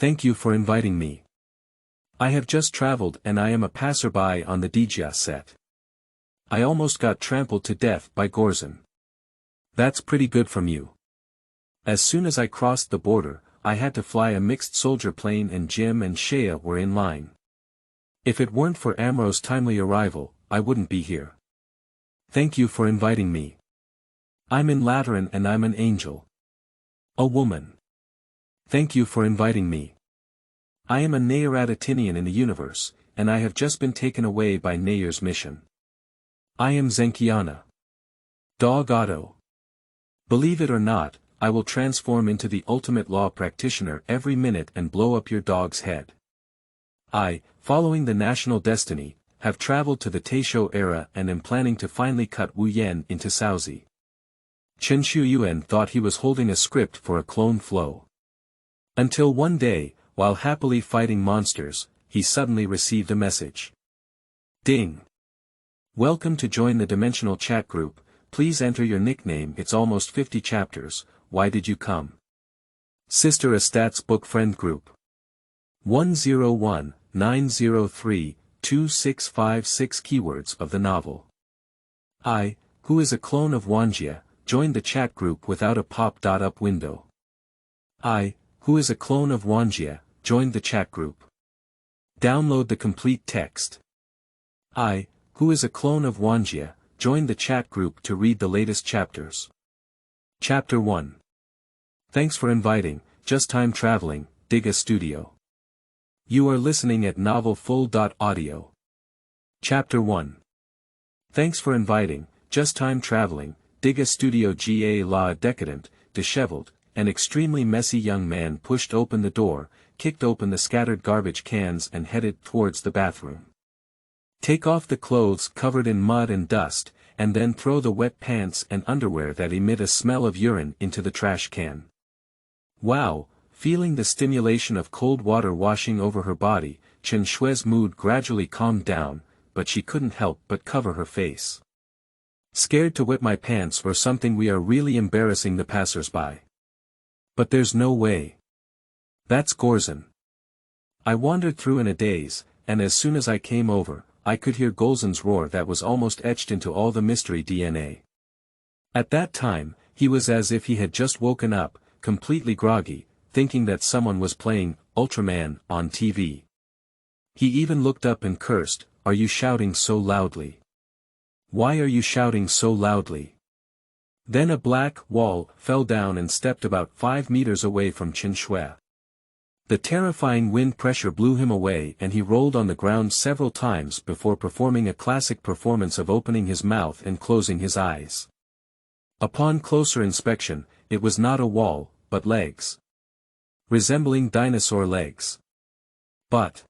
Thank you for inviting me. I have just traveled and I am a passerby on the Dijia set. I almost got trampled to death by Gorzan. That's pretty good from you. As soon as I crossed the border, I had to fly a mixed soldier plane and Jim and Shaya were in line. If it weren't for Amro's timely arrival, I wouldn't be here. Thank you for inviting me. I'm in Lateran and I'm an angel. A woman. Thank you for inviting me. I am a Nayaratotinian in the universe, and I have just been taken away by Nayar's mission. I am Zenkiana. Dog Otto. Believe it or not, I will transform into the ultimate law practitioner every minute and blow up your dog's head. I, following the national destiny, have traveled to the Taisho era and am planning to finally cut Wu Yan into Saozi. Chen Xue thought he was holding a script for a clone flow. Until one day, while happily fighting monsters, he suddenly received a message. Ding! Welcome to join the dimensional chat group, please enter your nickname. It's almost 50 chapters, why did you come? Sister Estat's book friend group. 101-903-2656 keywords of the novel. I, who is a clone of Wanjie, joined the chat group without a pop-up window. I, who is a clone of Wanjie, joined the chat group. Download the complete text. I, who is a clone of Wanjie, joined the chat group to read the latest chapters. Chapter 1. Thanks for inviting, just time traveling, Diga Studio. You are listening at novelfull.audio. Chapter 1. Thanks for inviting, just time traveling, Diga Studio. Ga La decadent, disheveled, an extremely messy young man pushed open the door, kicked open the scattered garbage cans and headed towards the bathroom. Take off the clothes covered in mud and dust, and then throw the wet pants and underwear that emit a smell of urine into the trash can. Wow, feeling the stimulation of cold water washing over her body, Chen Xue's mood gradually calmed down, but she couldn't help but cover her face. Scared to wet my pants or something? We are really embarrassing the passersby. But there's no way. That's Gorzan. I wandered through in a daze, and as soon as I came over, I could hear Gorzan's roar that was almost etched into all the mystery DNA. At that time, he was as if he had just woken up, completely groggy, thinking that someone was playing Ultraman on TV. He even looked up and cursed, "Are you shouting so loudly? Why are you shouting so loudly?" Then a black wall fell down and stepped about 5 meters away from Chen Xue. The terrifying wind pressure blew him away and he rolled on the ground several times before performing a classic performance of opening his mouth and closing his eyes. Upon closer inspection, it was not a wall, but legs. Resembling dinosaur legs. But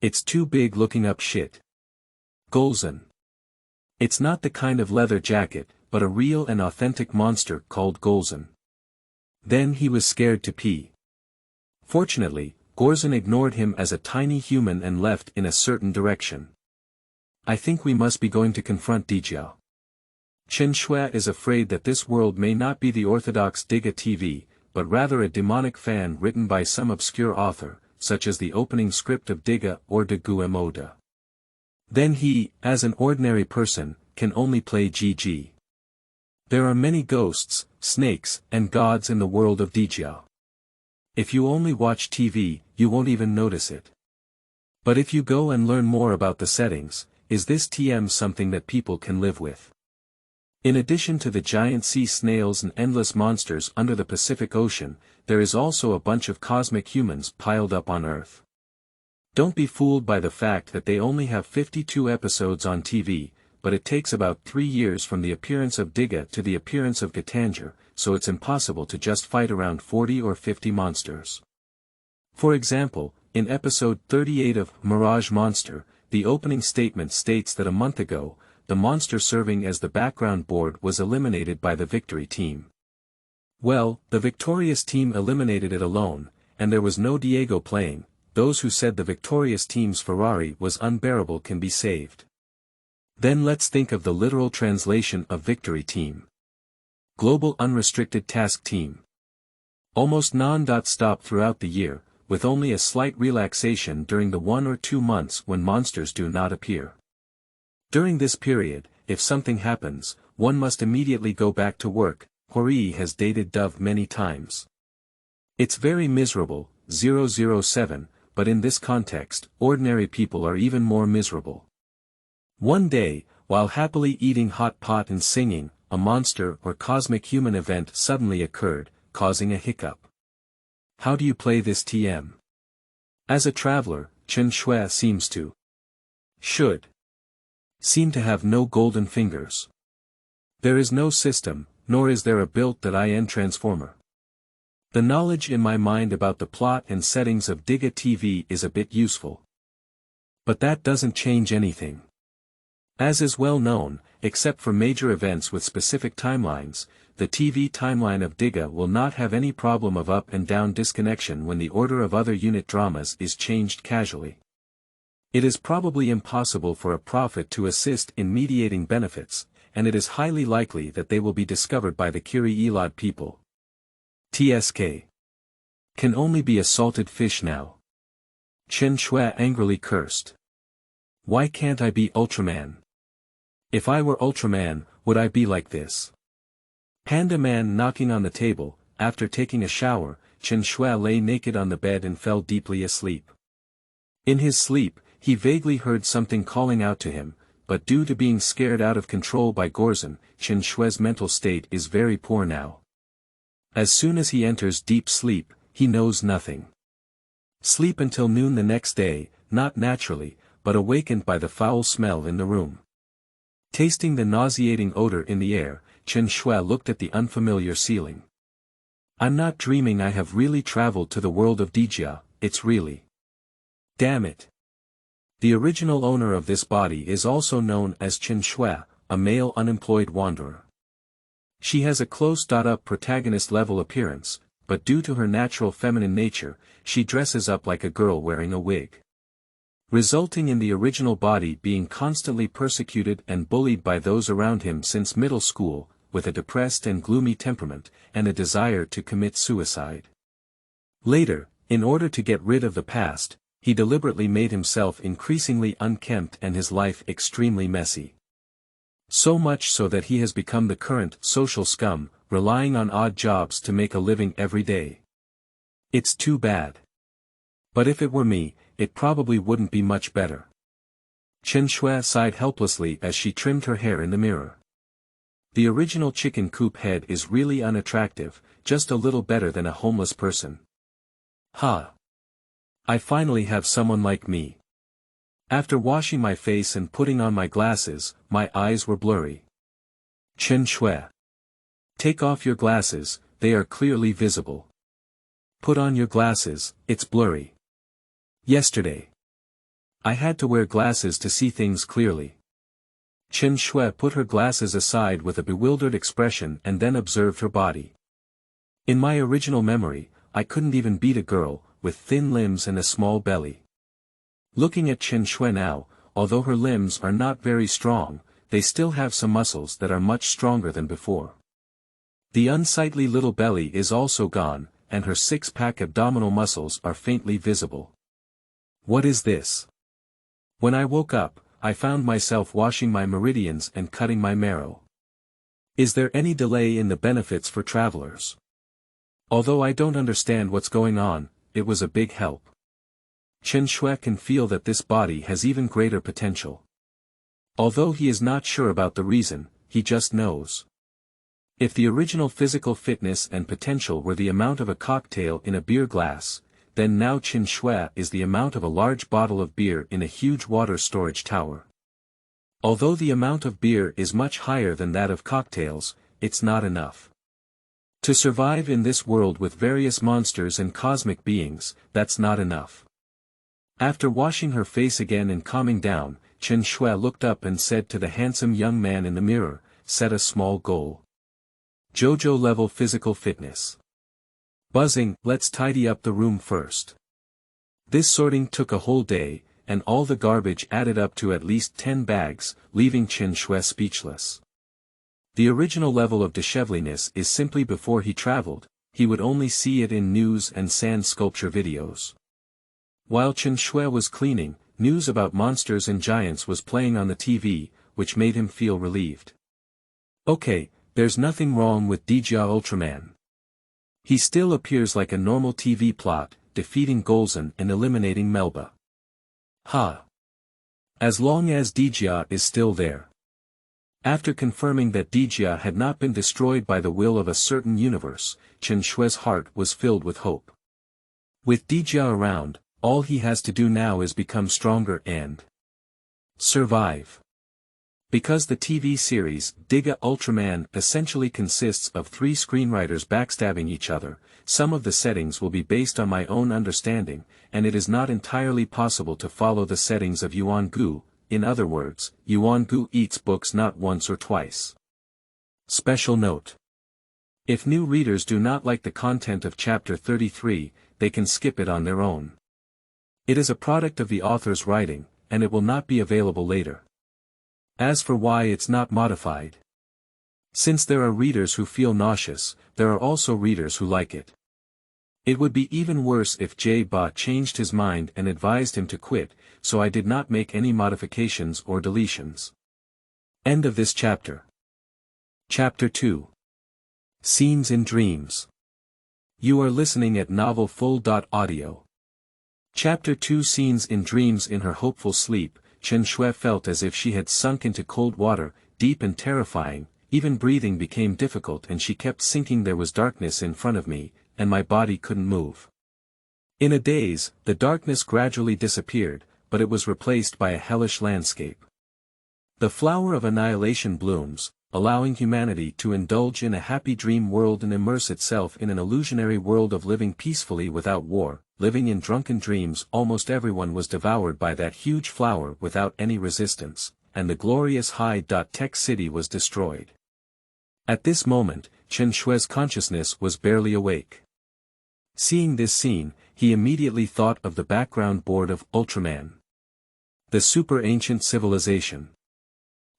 it's too big looking up shit. Gorzan. It's not the kind of leather jacket, but a real and authentic monster called Gorzan. Then he was scared to pee. Fortunately, Gorzan ignored him as a tiny human and left in a certain direction. I think we must be going to confront Dijia. Chen Xue is afraid that this world may not be the orthodox Diga TV, but rather a demonic fan written by some obscure author, such as the opening script of Diga or de Guemoda. Then he, as an ordinary person, can only play GG. There are many ghosts, snakes, and gods in the world of Dijia. If you only watch TV, you won't even notice it. But if you go and learn more about the settings, is this TM something that people can live with? In addition to the giant sea snails and endless monsters under the Pacific Ocean, there is also a bunch of cosmic humans piled up on Earth. Don't be fooled by the fact that they only have 52 episodes on TV, but it takes about 3 years from the appearance of Diga to the appearance of Gatanger, so it's impossible to just fight around 40 or 50 monsters. For example, in episode 38 of Mirage Monster, the opening statement states that a month ago, the monster serving as the background board was eliminated by the victory team. Well, the victorious team eliminated it alone, and there was no Diego playing. Those who said the victorious team's Ferrari was unbearable can be saved. Then let's think of the literal translation of victory team. Global Unrestricted Task Team. Almost non-stop throughout the year, with only a slight relaxation during the 1 or 2 months when monsters do not appear. During this period, if something happens, one must immediately go back to work. Hori has dated Dove many times. It's very miserable, 007, but in this context, ordinary people are even more miserable. One day, while happily eating hot pot and singing, a monster or cosmic human event suddenly occurred, causing a hiccup. How do you play this TM? As a traveler, Chen Xue seems to seem to have no golden fingers. There is no system, nor is there a built-in transformer. The knowledge in my mind about the plot and settings of Diga TV is a bit useful. But that doesn't change anything. As is well known, except for major events with specific timelines, the TV timeline of Diga will not have any problem of up and down disconnection when the order of other unit dramas is changed casually. It is probably impossible for a prophet to assist in mediating benefits, and it is highly likely that they will be discovered by the Kiri Elad people. TSK. Can only be a salted fish now. Chen Xue angrily cursed. Why can't I be Ultraman? If I were Ultraman, would I be like this? Panda Man knocking on the table. After taking a shower, Chen Xue lay naked on the bed and fell deeply asleep. In his sleep, he vaguely heard something calling out to him, but due to being scared out of control by Gorzan, Chen Xue's mental state is very poor now. As soon as he enters deep sleep, he knows nothing. Sleep until noon the next day, not naturally, but awakened by the foul smell in the room. Tasting the nauseating odor in the air, Chen Xue looked at the unfamiliar ceiling. I'm not dreaming, I have really traveled to the world of Dijia, it's really. Damn it. The original owner of this body is also known as Chen Xue, a male unemployed wanderer. She has a close-up protagonist level appearance, but due to her natural feminine nature, she dresses up like a girl wearing a wig. Resulting in the original body being constantly persecuted and bullied by those around him since middle school, with a depressed and gloomy temperament, and a desire to commit suicide. Later, in order to get rid of the past, he deliberately made himself increasingly unkempt and his life extremely messy. So much so that he has become the current social scum, relying on odd jobs to make a living every day. It's too bad. But if it were me, it probably wouldn't be much better. Chen Xue sighed helplessly as she trimmed her hair in the mirror. The original chicken coop head is really unattractive, just a little better than a homeless person. Ha! I finally have someone like me. After washing my face and putting on my glasses, my eyes were blurry. Chen Xue. Take off your glasses, they are clearly visible. Put on your glasses, it's blurry. Yesterday. I had to wear glasses to see things clearly. Chen Xue put her glasses aside with a bewildered expression and then observed her body. In my original memory, I couldn't even beat a girl, with thin limbs and a small belly. Looking at Chen Xue now, although her limbs are not very strong, they still have some muscles that are much stronger than before. The unsightly little belly is also gone, and her six-pack abdominal muscles are faintly visible. What is this? When I woke up, I found myself washing my meridians and cutting my marrow. Is there any delay in the benefits for travelers? Although I don't understand what's going on, it was a big help. Chen Xue can feel that this body has even greater potential. Although he is not sure about the reason, he just knows. If the original physical fitness and potential were the amount of a cocktail in a beer glass, then now Chen Xue is the amount of a large bottle of beer in a huge water storage tower. Although the amount of beer is much higher than that of cocktails, it's not enough. To survive in this world with various monsters and cosmic beings, that's not enough. After washing her face again and calming down, Chen Xue looked up and said to the handsome young man in the mirror, set a small goal. JoJo level physical fitness. Buzzing, let's tidy up the room first. This sorting took a whole day, and all the garbage added up to at least 10 bags, leaving Chen Xue speechless. The original level of disheveliness is simply before he traveled, he would only see it in news and sand sculpture videos. While Chen Xue was cleaning, news about monsters and giants was playing on the TV, which made him feel relieved. Okay, there's nothing wrong with Dijia Ultraman. He still appears like a normal TV plot, defeating Gorzan and eliminating Melba. Ha! As long as Dijia is still there. After confirming that Dijia had not been destroyed by the will of a certain universe, Chen Xue's heart was filled with hope. With Dijia around, all he has to do now is become stronger and survive. Because the TV series, Diga Ultraman, essentially consists of 3 screenwriters backstabbing each other, some of the settings will be based on my own understanding, and it is not entirely possible to follow the settings of Yuan Gu. In other words, Yuan Gu eats books not once or twice. Special note. If new readers do not like the content of Chapter 33, they can skip it on their own. It is a product of the author's writing, and it will not be available later. As for why it's not modified. Since there are readers who feel nauseous, there are also readers who like it. It would be even worse if J-Ba changed his mind and advised him to quit, so I did not make any modifications or deletions. End of this chapter. Chapter 2. Scenes in Dreams. You are listening at novelfull.audio. Chapter 2. Scenes in Dreams. In her hopeful sleep, Chen Xue felt as if she had sunk into cold water, deep and terrifying. Even breathing became difficult and she kept sinking. There was darkness in front of me, and my body couldn't move. In a daze, the darkness gradually disappeared, but it was replaced by a hellish landscape. The flower of annihilation blooms, allowing humanity to indulge in a happy dream world and immerse itself in an illusionary world of living peacefully without war, living in drunken dreams. Almost everyone was devoured by that huge flower without any resistance, and the glorious high-tech city was destroyed. At this moment, Chen Xue's consciousness was barely awake. Seeing this scene, he immediately thought of the background board of Ultraman. The super ancient civilization.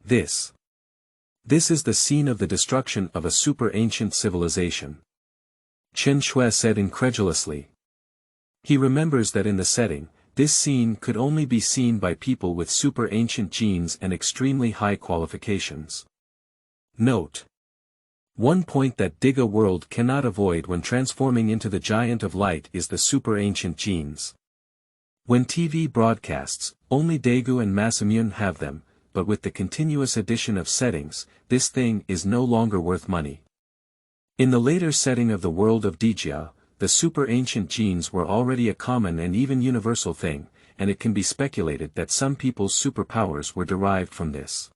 This is the scene of the destruction of a super ancient civilization. Chen Xue said incredulously. He remembers that in the setting, this scene could only be seen by people with super ancient genes and extremely high qualifications. Note. One point that Diga world cannot avoid when transforming into the Giant of Light is the super ancient genes. When TV broadcasts, only Daegu and Masamune have them, but with the continuous addition of settings, this thing is no longer worth money. In the later setting of the world of Dijia, the super ancient genes were already a common and even universal thing, and it can be speculated that some people's superpowers were derived from this.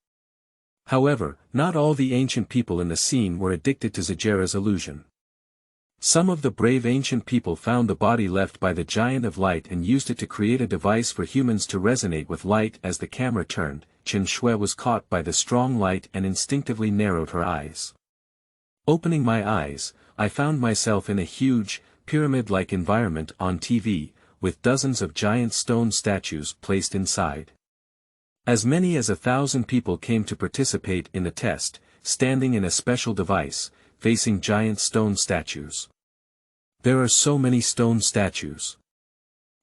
However, not all the ancient people in the scene were addicted to Zijera's illusion. Some of the brave ancient people found the body left by the Giant of Light and used it to create a device for humans to resonate with light. As the camera turned, Chen Xue was caught by the strong light and instinctively narrowed her eyes. Opening my eyes, I found myself in a huge, pyramid-like environment on TV, with dozens of giant stone statues placed inside. As many as 1,000 people came to participate in the test, standing in a special device, facing giant stone statues. There are so many stone statues.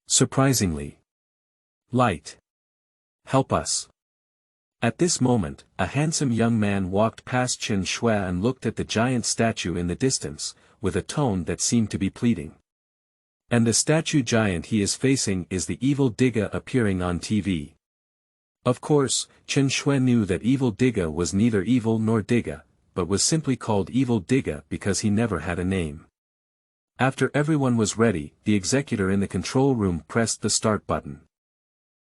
Surprisingly. Light. Help us. At this moment, a handsome young man walked past Chen Xue and looked at the giant statue in the distance, with a tone that seemed to be pleading. And the statue giant he is facing is the evil Diga appearing on TV. Of course, Chen Xue knew that evil Diga was neither evil nor Diga, but was simply called evil Diga because he never had a name. After everyone was ready, the executor in the control room pressed the start button.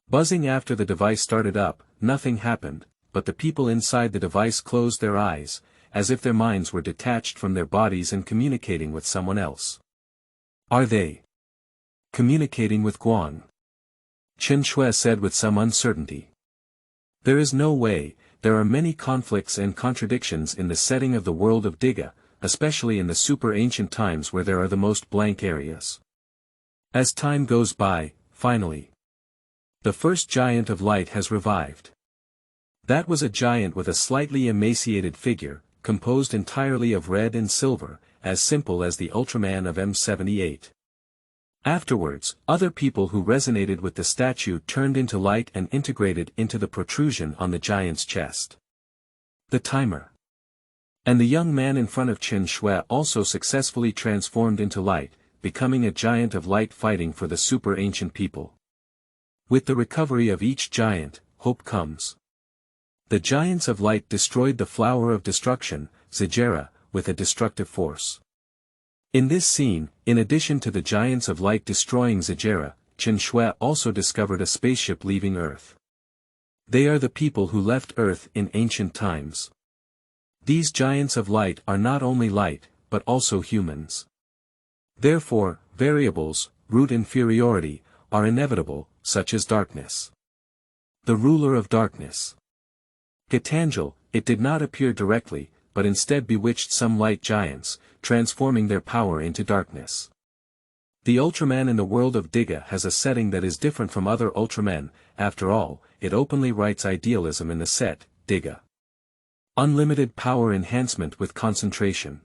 Buzzing after the device started up, nothing happened, but the people inside the device closed their eyes, as if their minds were detached from their bodies and communicating with someone else. Are they communicating with Guang? Chen Xue said with some uncertainty. There is no way. There are many conflicts and contradictions in the setting of the world of Diga, especially in the super ancient times where there are the most blank areas. As time goes by, finally, the first Giant of Light has revived. That was a giant with a slightly emaciated figure, composed entirely of red and silver, as simple as the Ultraman of M78. Afterwards, other people who resonated with the statue turned into light and integrated into the protrusion on the giant's chest. The timer. And the young man in front of Chen Xue also successfully transformed into light, becoming a giant of light fighting for the super ancient people. With the recovery of each giant, hope comes. The giants of light destroyed the flower of destruction, Dijia, with a destructive force. In this scene, in addition to the giants of light destroying Dijia, Chen Xue also discovered a spaceship leaving Earth. They are the people who left Earth in ancient times. These giants of light are not only light, but also humans. Therefore, variables, root inferiority, are inevitable, such as darkness. The ruler of darkness. Gitanjal, it did not appear directly, but instead bewitched some light giants, transforming their power into darkness. The Ultraman in the world of Diga has a setting that is different from other Ultramen. After all, it openly writes idealism in the set, Diga. Unlimited power enhancement with concentration.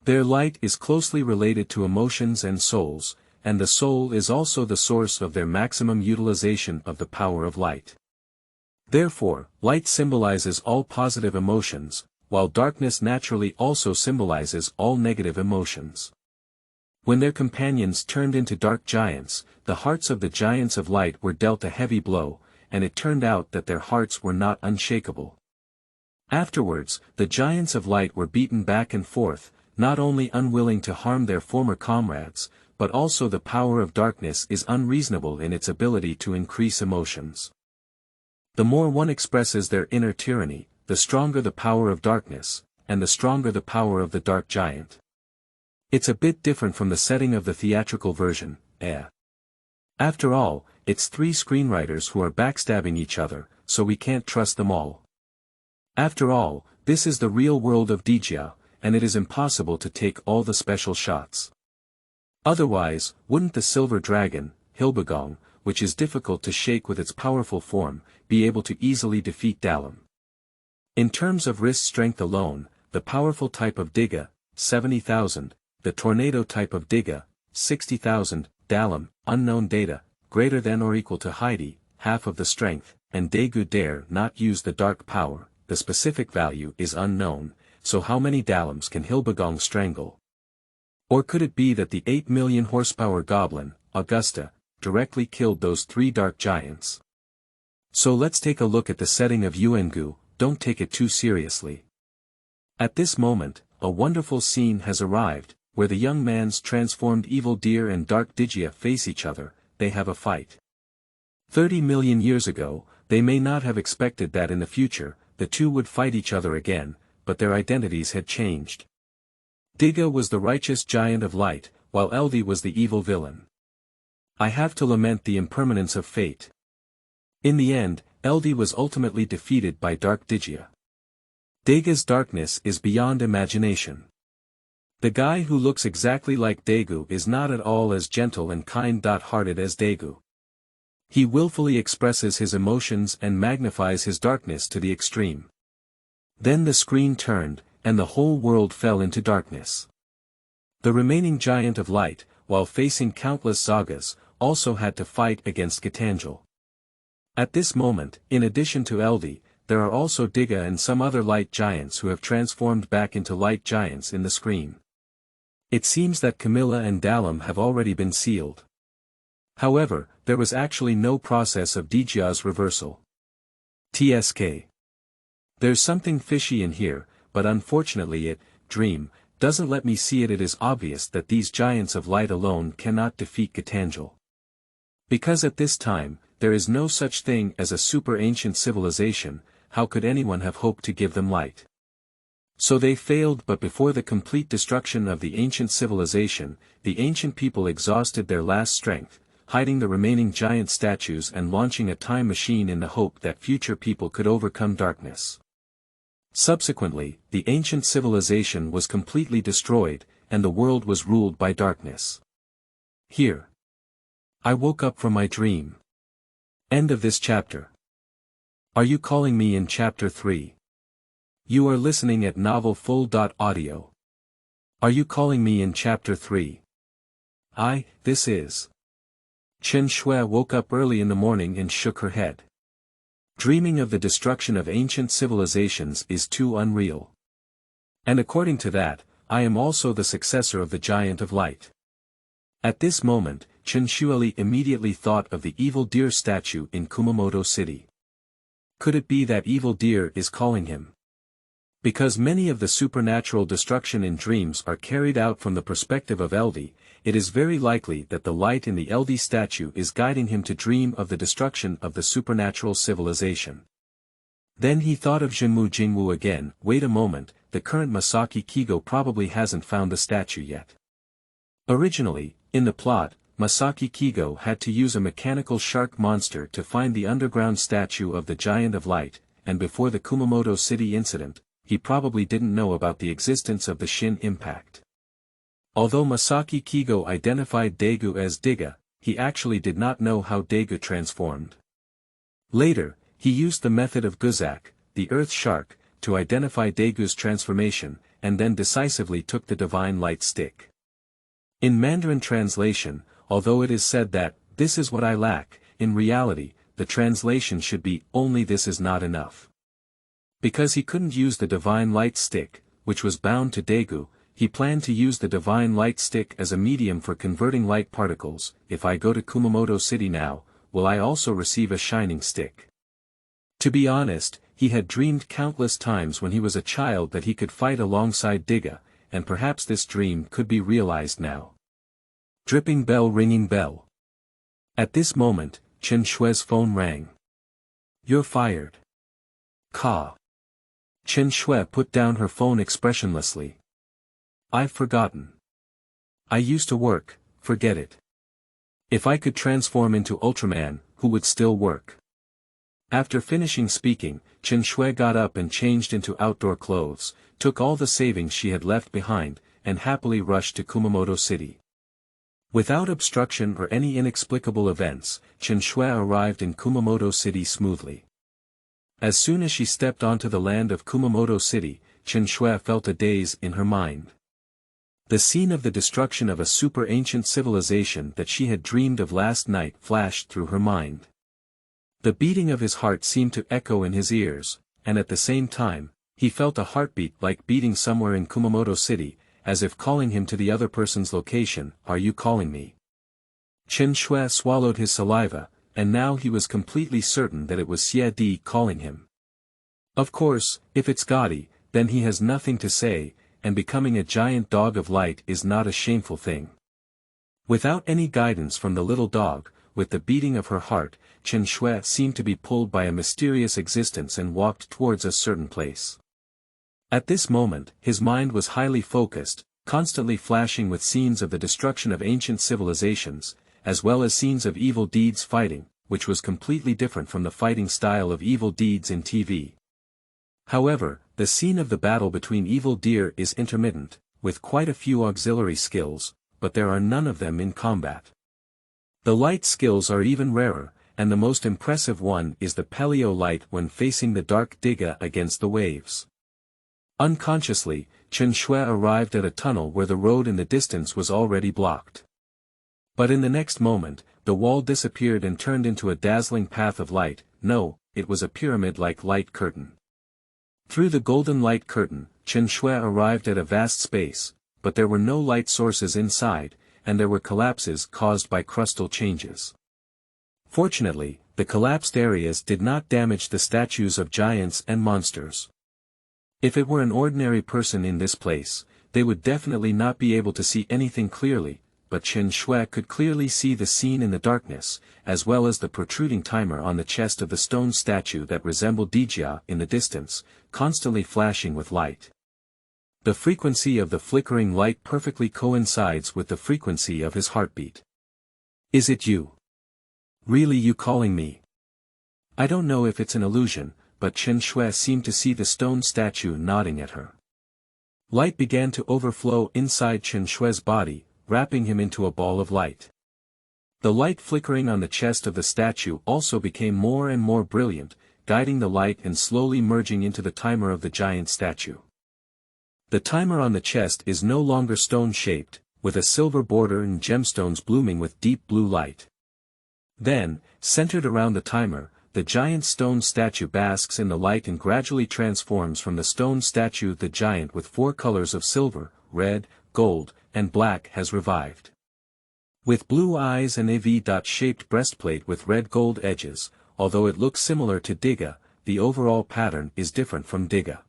Their light is closely related to emotions and souls, and the soul is also the source of their maximum utilization of the power of light. Therefore, light symbolizes all positive emotions, while darkness naturally also symbolizes all negative emotions. When their companions turned into dark giants, the hearts of the giants of light were dealt a heavy blow, and it turned out that their hearts were not unshakable. Afterwards, the giants of light were beaten back and forth, not only unwilling to harm their former comrades, but also the power of darkness is unreasonable in its ability to increase emotions. The more one expresses their inner tyranny, the stronger the power of darkness, and the stronger the power of the dark giant. It's a bit different from the setting of the theatrical version, After all, it's three screenwriters who are backstabbing each other, so we can't trust them all. After all, this is the real world of Dijia, and it is impossible to take all the special shots. Otherwise, wouldn't the silver dragon, Hilbegong, which is difficult to shake with its powerful form, be able to easily defeat Dalam? In terms of wrist strength alone, the powerful type of Diga, 70,000, the tornado type of Diga, 60,000, Dalam, unknown data, greater than or equal to Heidi, half of the strength, and Daegu dare not use the dark power, the specific value is unknown, so how many Dalams can Hilbegong strangle? Or could it be that the 8 million horsepower goblin, Augusta, directly killed those three dark giants? So let's take a look at the setting of Yuangu. Don't take it too seriously. At this moment, a wonderful scene has arrived, where the young man's transformed evil deer and dark Dijia face each other. They have a fight. 30 million years ago, they may not have expected that in the future, the two would fight each other again, but their identities had changed. Diga was the righteous giant of light, while Eldi was the evil villain. I have to lament the impermanence of fate. In the end, Eldi was ultimately defeated by dark Dijia. Diga's darkness is beyond imagination. The guy who looks exactly like Daegu is not at all as gentle and kind-hearted as Daegu. He willfully expresses his emotions and magnifies his darkness to the extreme. Then the screen turned, and the whole world fell into darkness. The remaining giant of light, while facing countless sagas, also had to fight against Gitanjal. At this moment, in addition to Eldi, there are also Diga and some other light giants who have transformed back into light giants in the screen. It seems that Camilla and Dalam have already been sealed. However, there was actually no process of Dijia's reversal. TSK. There's something fishy in here, but unfortunately dream, doesn't let me see it. It is obvious that these giants of light alone cannot defeat Gitanjal. Because at this time, there is no such thing as a super ancient civilization, how could anyone have hoped to give them light? So they failed, but before the complete destruction of the ancient civilization, the ancient people exhausted their last strength, hiding the remaining giant statues and launching a time machine in the hope that future people could overcome darkness. Subsequently, the ancient civilization was completely destroyed, and the world was ruled by darkness. Here. I woke up from my dream. End of this chapter. Are you calling me in chapter 3? You are listening at novelfull.audio. Are you calling me in chapter 3? This is. Chen Xue woke up early in the morning and shook her head. Dreaming of the destruction of ancient civilizations is too unreal. And according to that, I am also the successor of the Giant of Light. At this moment, Chen Xue immediately thought of the evil deer statue in Kumamoto City. Could it be that evil deer is calling him? Because many of the supernatural destruction in dreams are carried out from the perspective of LD, it is very likely that the light in the LD statue is guiding him to dream of the destruction of the supernatural civilization. Then he thought of Jingwu again. Wait a moment, the current Masaki Kigo probably hasn't found the statue yet. Originally, in the plot, Masaki Kigo had to use a mechanical shark monster to find the underground statue of the Giant of Light, and before the Kumamoto City incident, he probably didn't know about the existence of the Shin impact. Although Masaki Kigo identified Daegu as Diga, he actually did not know how Daegu transformed. Later, he used the method of Guzak, the earth shark, to identify Daegu's transformation, and then decisively took the divine light stick. In Mandarin translation, although it is said that, "This is what I lack," in reality, the translation should be, "Only this is not enough." Because he couldn't use the divine light stick, which was bound to Daegu, he planned to use the divine light stick as a medium for converting light particles. If I go to Kumamoto City now, will I also receive a shining stick? To be honest, he had dreamed countless times when he was a child that he could fight alongside Diga, and perhaps this dream could be realized now. Dripping bell ringing bell. At this moment, Chen Xue's phone rang. "You're fired." Ka. Chen Xue put down her phone expressionlessly. "I've forgotten. I used to work, forget it. If I could transform into Ultraman, who would still work?" After finishing speaking, Chen Xue got up and changed into outdoor clothes, took all the savings she had left behind, and happily rushed to Kumamoto City. Without obstruction or any inexplicable events, Chen Xue arrived in Kumamoto City smoothly. As soon as she stepped onto the land of Kumamoto City, Chen Xue felt a daze in her mind. The scene of the destruction of a super-ancient civilization that she had dreamed of last night flashed through her mind. The beating of his heart seemed to echo in his ears, and at the same time, he felt a heartbeat like beating somewhere in Kumamoto City, as if calling him to the other person's location. "Are you calling me?" Chen Xue swallowed his saliva, and now he was completely certain that it was Xie Di calling him. Of course, if it's Gotti, then he has nothing to say, and becoming a giant dog of light is not a shameful thing. Without any guidance from the little dog, with the beating of her heart, Chen Xue seemed to be pulled by a mysterious existence and walked towards a certain place. At this moment, his mind was highly focused, constantly flashing with scenes of the destruction of ancient civilizations, as well as scenes of evil deeds fighting, which was completely different from the fighting style of evil deeds in TV. However, the scene of the battle between evil deer is intermittent, with quite a few auxiliary skills, but there are none of them in combat. The light skills are even rarer, and the most impressive one is the Pelio light when facing the dark Diga against the waves. Unconsciously, Chen Xue arrived at a tunnel where the road in the distance was already blocked. But in the next moment, the wall disappeared and turned into a dazzling path of light. No, it was a pyramid-like light curtain. Through the golden light curtain, Chen Xue arrived at a vast space, but there were no light sources inside, and there were collapses caused by crustal changes. Fortunately, the collapsed areas did not damage the statues of giants and monsters. If it were an ordinary person in this place, they would definitely not be able to see anything clearly, but Chen Xue could clearly see the scene in the darkness, as well as the protruding timer on the chest of the stone statue that resembled Dijia in the distance, constantly flashing with light. The frequency of the flickering light perfectly coincides with the frequency of his heartbeat. "Is it you? Really you calling me?" I don't know if it's an illusion, but Chen Xue seemed to see the stone statue nodding at her. Light began to overflow inside Chen Xue's body, wrapping him into a ball of light. The light flickering on the chest of the statue also became more and more brilliant, guiding the light and slowly merging into the timer of the giant statue. The timer on the chest is no longer stone-shaped, with a silver border and gemstones blooming with deep blue light. Then, centered around the timer, the giant stone statue basks in the light and gradually transforms from the stone statue. The giant with 4 colors of silver, red, gold, and black has revived. With blue eyes and a V-shaped breastplate with red gold edges, although it looks similar to Diga, the overall pattern is different from Diga.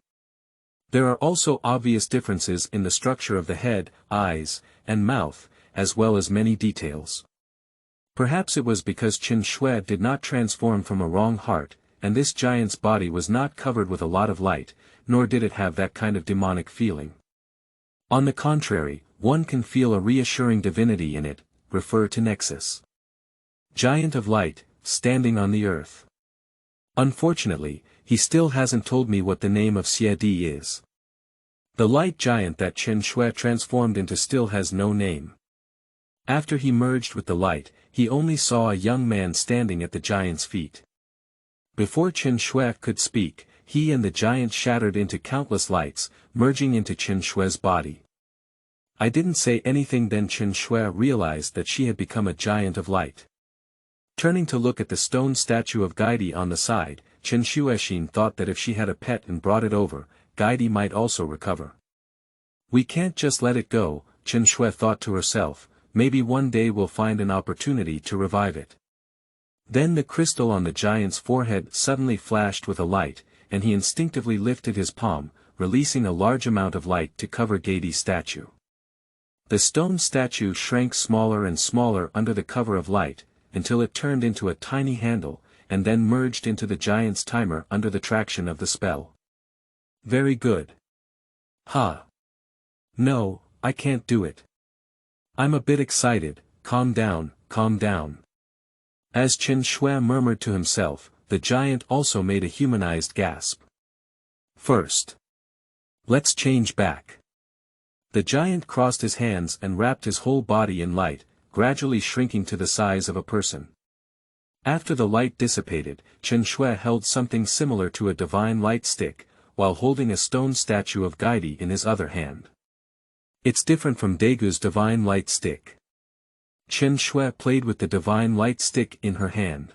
There are also obvious differences in the structure of the head, eyes, and mouth, as well as many details. Perhaps it was because Chen Xue did not transform from a wrong heart, and this giant's body was not covered with a lot of light, nor did it have that kind of demonic feeling. On the contrary, one can feel a reassuring divinity in it. Refer to Nexus. Giant of Light, standing on the earth. Unfortunately, he still hasn't told me what the name of Xiedi is. The light giant that Chen Xue transformed into still has no name. After he merged with the light, he only saw a young man standing at the giant's feet. Before Chen Xue could speak, he and the giant shattered into countless lights, merging into Chen Xue's body. I didn't say anything, then Chen Xue realized that she had become a giant of light. Turning to look at the stone statue of Gaidi on the side, Chen Xuexin thought that if she had a pet and brought it over, Gaidi might also recover. We can't just let it go, Chen Xue thought to herself, maybe one day we'll find an opportunity to revive it. Then the crystal on the giant's forehead suddenly flashed with a light, and he instinctively lifted his palm, releasing a large amount of light to cover Gaidi's statue. The stone statue shrank smaller and smaller under the cover of light, until it turned into a tiny handle, and then merged into the giant's timer under the traction of the spell. Very good. Ha. No, I can't do it. I'm a bit excited. Calm down, calm down. As Chen Xue murmured to himself, the giant also made a humanized gasp. First, let's change back. The giant crossed his hands and wrapped his whole body in light, gradually shrinking to the size of a person. After the light dissipated, Chen Xue held something similar to a divine light stick, while holding a stone statue of Gaidi in his other hand. It's different from Dagu's divine light stick. Chen Xue played with the divine light stick in her hand.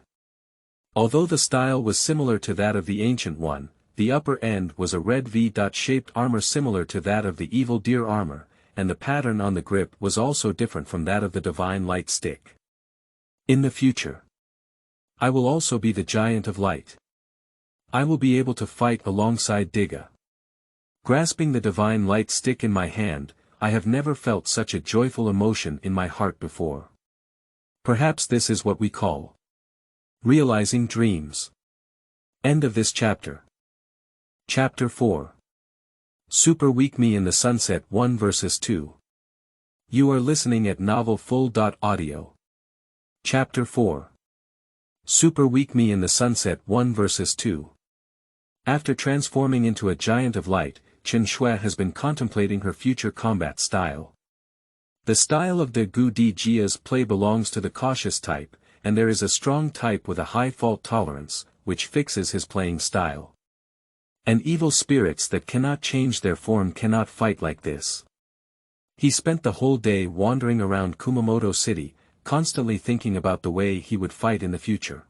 Although the style was similar to that of the ancient one, the upper end was a red V-shaped armor similar to that of the evil deer armor, and the pattern on the grip was also different from that of the divine light stick. In the future, I will also be the giant of light. I will be able to fight alongside Diga. Grasping the divine light stick in my hand, I have never felt such a joyful emotion in my heart before. Perhaps this is what we call realizing dreams. End of this chapter. Chapter 4. Super Weak Me in the Sunset 1 vs 2. You are listening at novelfull.audio. Chapter 4. Super Weak Me in the Sunset 1 vs 2. After transforming into a giant of light, Chen Xue has been contemplating her future combat style. The style of the Dijia's play belongs to the cautious type, and there is a strong type with a high fault tolerance, which fixes his playing style. And evil spirits that cannot change their form cannot fight like this. He spent the whole day wandering around Kumamoto City, constantly thinking about the way he would fight in the future.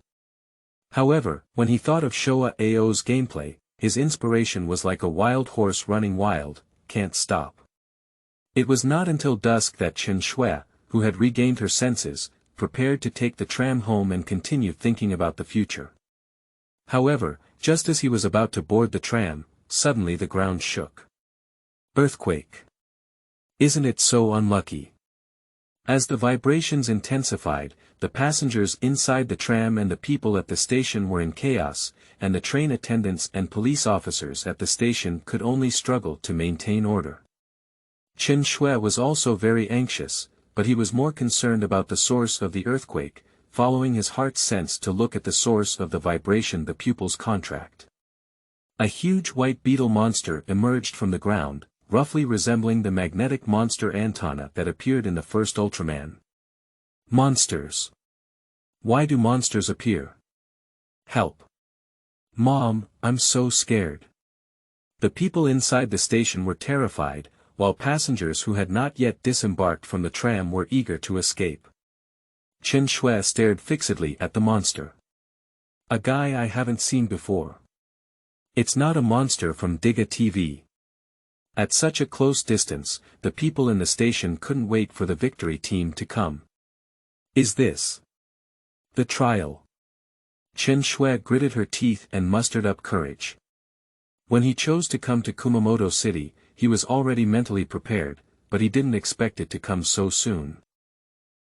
However, when he thought of Showa Ao's gameplay, his inspiration was like a wild horse running wild, can't stop. It was not until dusk that Chen Xue, who had regained her senses, prepared to take the tram home and continue thinking about the future. However, just as he was about to board the tram, suddenly the ground shook. Earthquake. Isn't it so unlucky? As the vibrations intensified, the passengers inside the tram and the people at the station were in chaos, and the train attendants and police officers at the station could only struggle to maintain order. Chen Xue was also very anxious, but he was more concerned about the source of the earthquake, following his heart's sense to look at the source of the vibration, the pupil's contract. A huge white beetle monster emerged from the ground, roughly resembling the magnetic monster Antana that appeared in the first Ultraman. Monsters. Why do monsters appear? Help. Mom, I'm so scared. The people inside the station were terrified, while passengers who had not yet disembarked from the tram were eager to escape. Chen Xue stared fixedly at the monster. A guy I haven't seen before. It's not a monster from Diga TV. At such a close distance, the people in the station couldn't wait for the victory team to come. Is this the trial? Chen Xue gritted her teeth and mustered up courage. When he chose to come to Kumamoto City, he was already mentally prepared, but he didn't expect it to come so soon.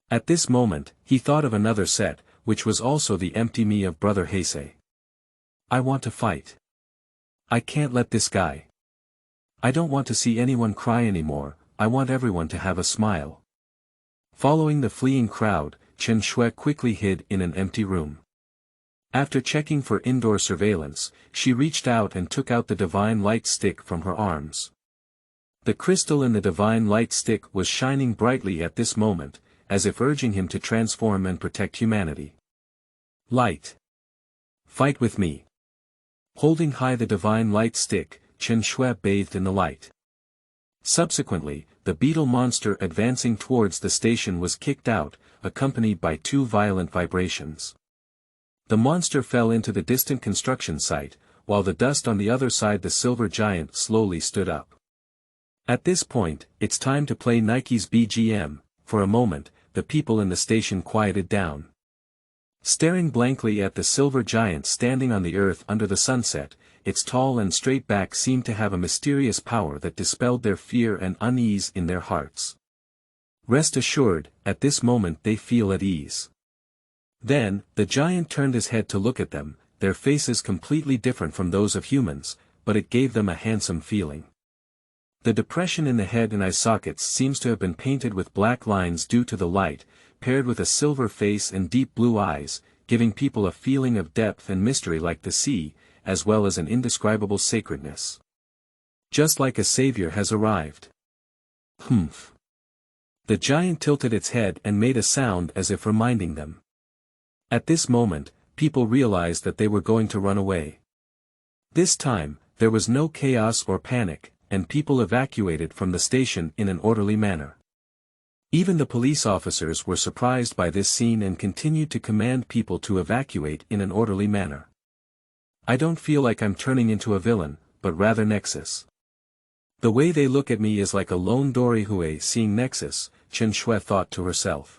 At this moment, he thought of another set, which was also the empty me of Brother Heisei. I want to fight. I can't let this guy. I don't want to see anyone cry anymore, I want everyone to have a smile. Following the fleeing crowd, Chen Xue quickly hid in an empty room. After checking for indoor surveillance, she reached out and took out the divine light stick from her arms. The crystal in the divine light stick was shining brightly at this moment, as if urging him to transform and protect humanity. Light. Fight with me. Holding high the divine light stick, Chen Xue bathed in the light. Subsequently, the beetle monster advancing towards the station was kicked out, accompanied by 2 violent vibrations. The monster fell into the distant construction site, while the dust on the other side the silver giant slowly stood up. At this point, it's time to play Nike's BGM. For a moment, the people in the station quieted down. Staring blankly at the silver giant standing on the earth under the sunset, its tall and straight back seemed to have a mysterious power that dispelled their fear and unease in their hearts. Rest assured, at this moment they feel at ease. Then, the giant turned his head to look at them, their faces completely different from those of humans, but it gave them a handsome feeling. The depression in the head and eye sockets seems to have been painted with black lines due to the light, paired with a silver face and deep blue eyes, giving people a feeling of depth and mystery like the sea, as well as an indescribable sacredness. Just like a savior has arrived. Humph. The giant tilted its head and made a sound as if reminding them. At this moment, people realized that they were going to run away. This time, there was no chaos or panic, and people evacuated from the station in an orderly manner. Even the police officers were surprised by this scene and continued to command people to evacuate in an orderly manner. I don't feel like I'm turning into a villain, but rather Nexus. The way they look at me is like a lone Dorihue seeing Nexus, Chen Xue thought to herself.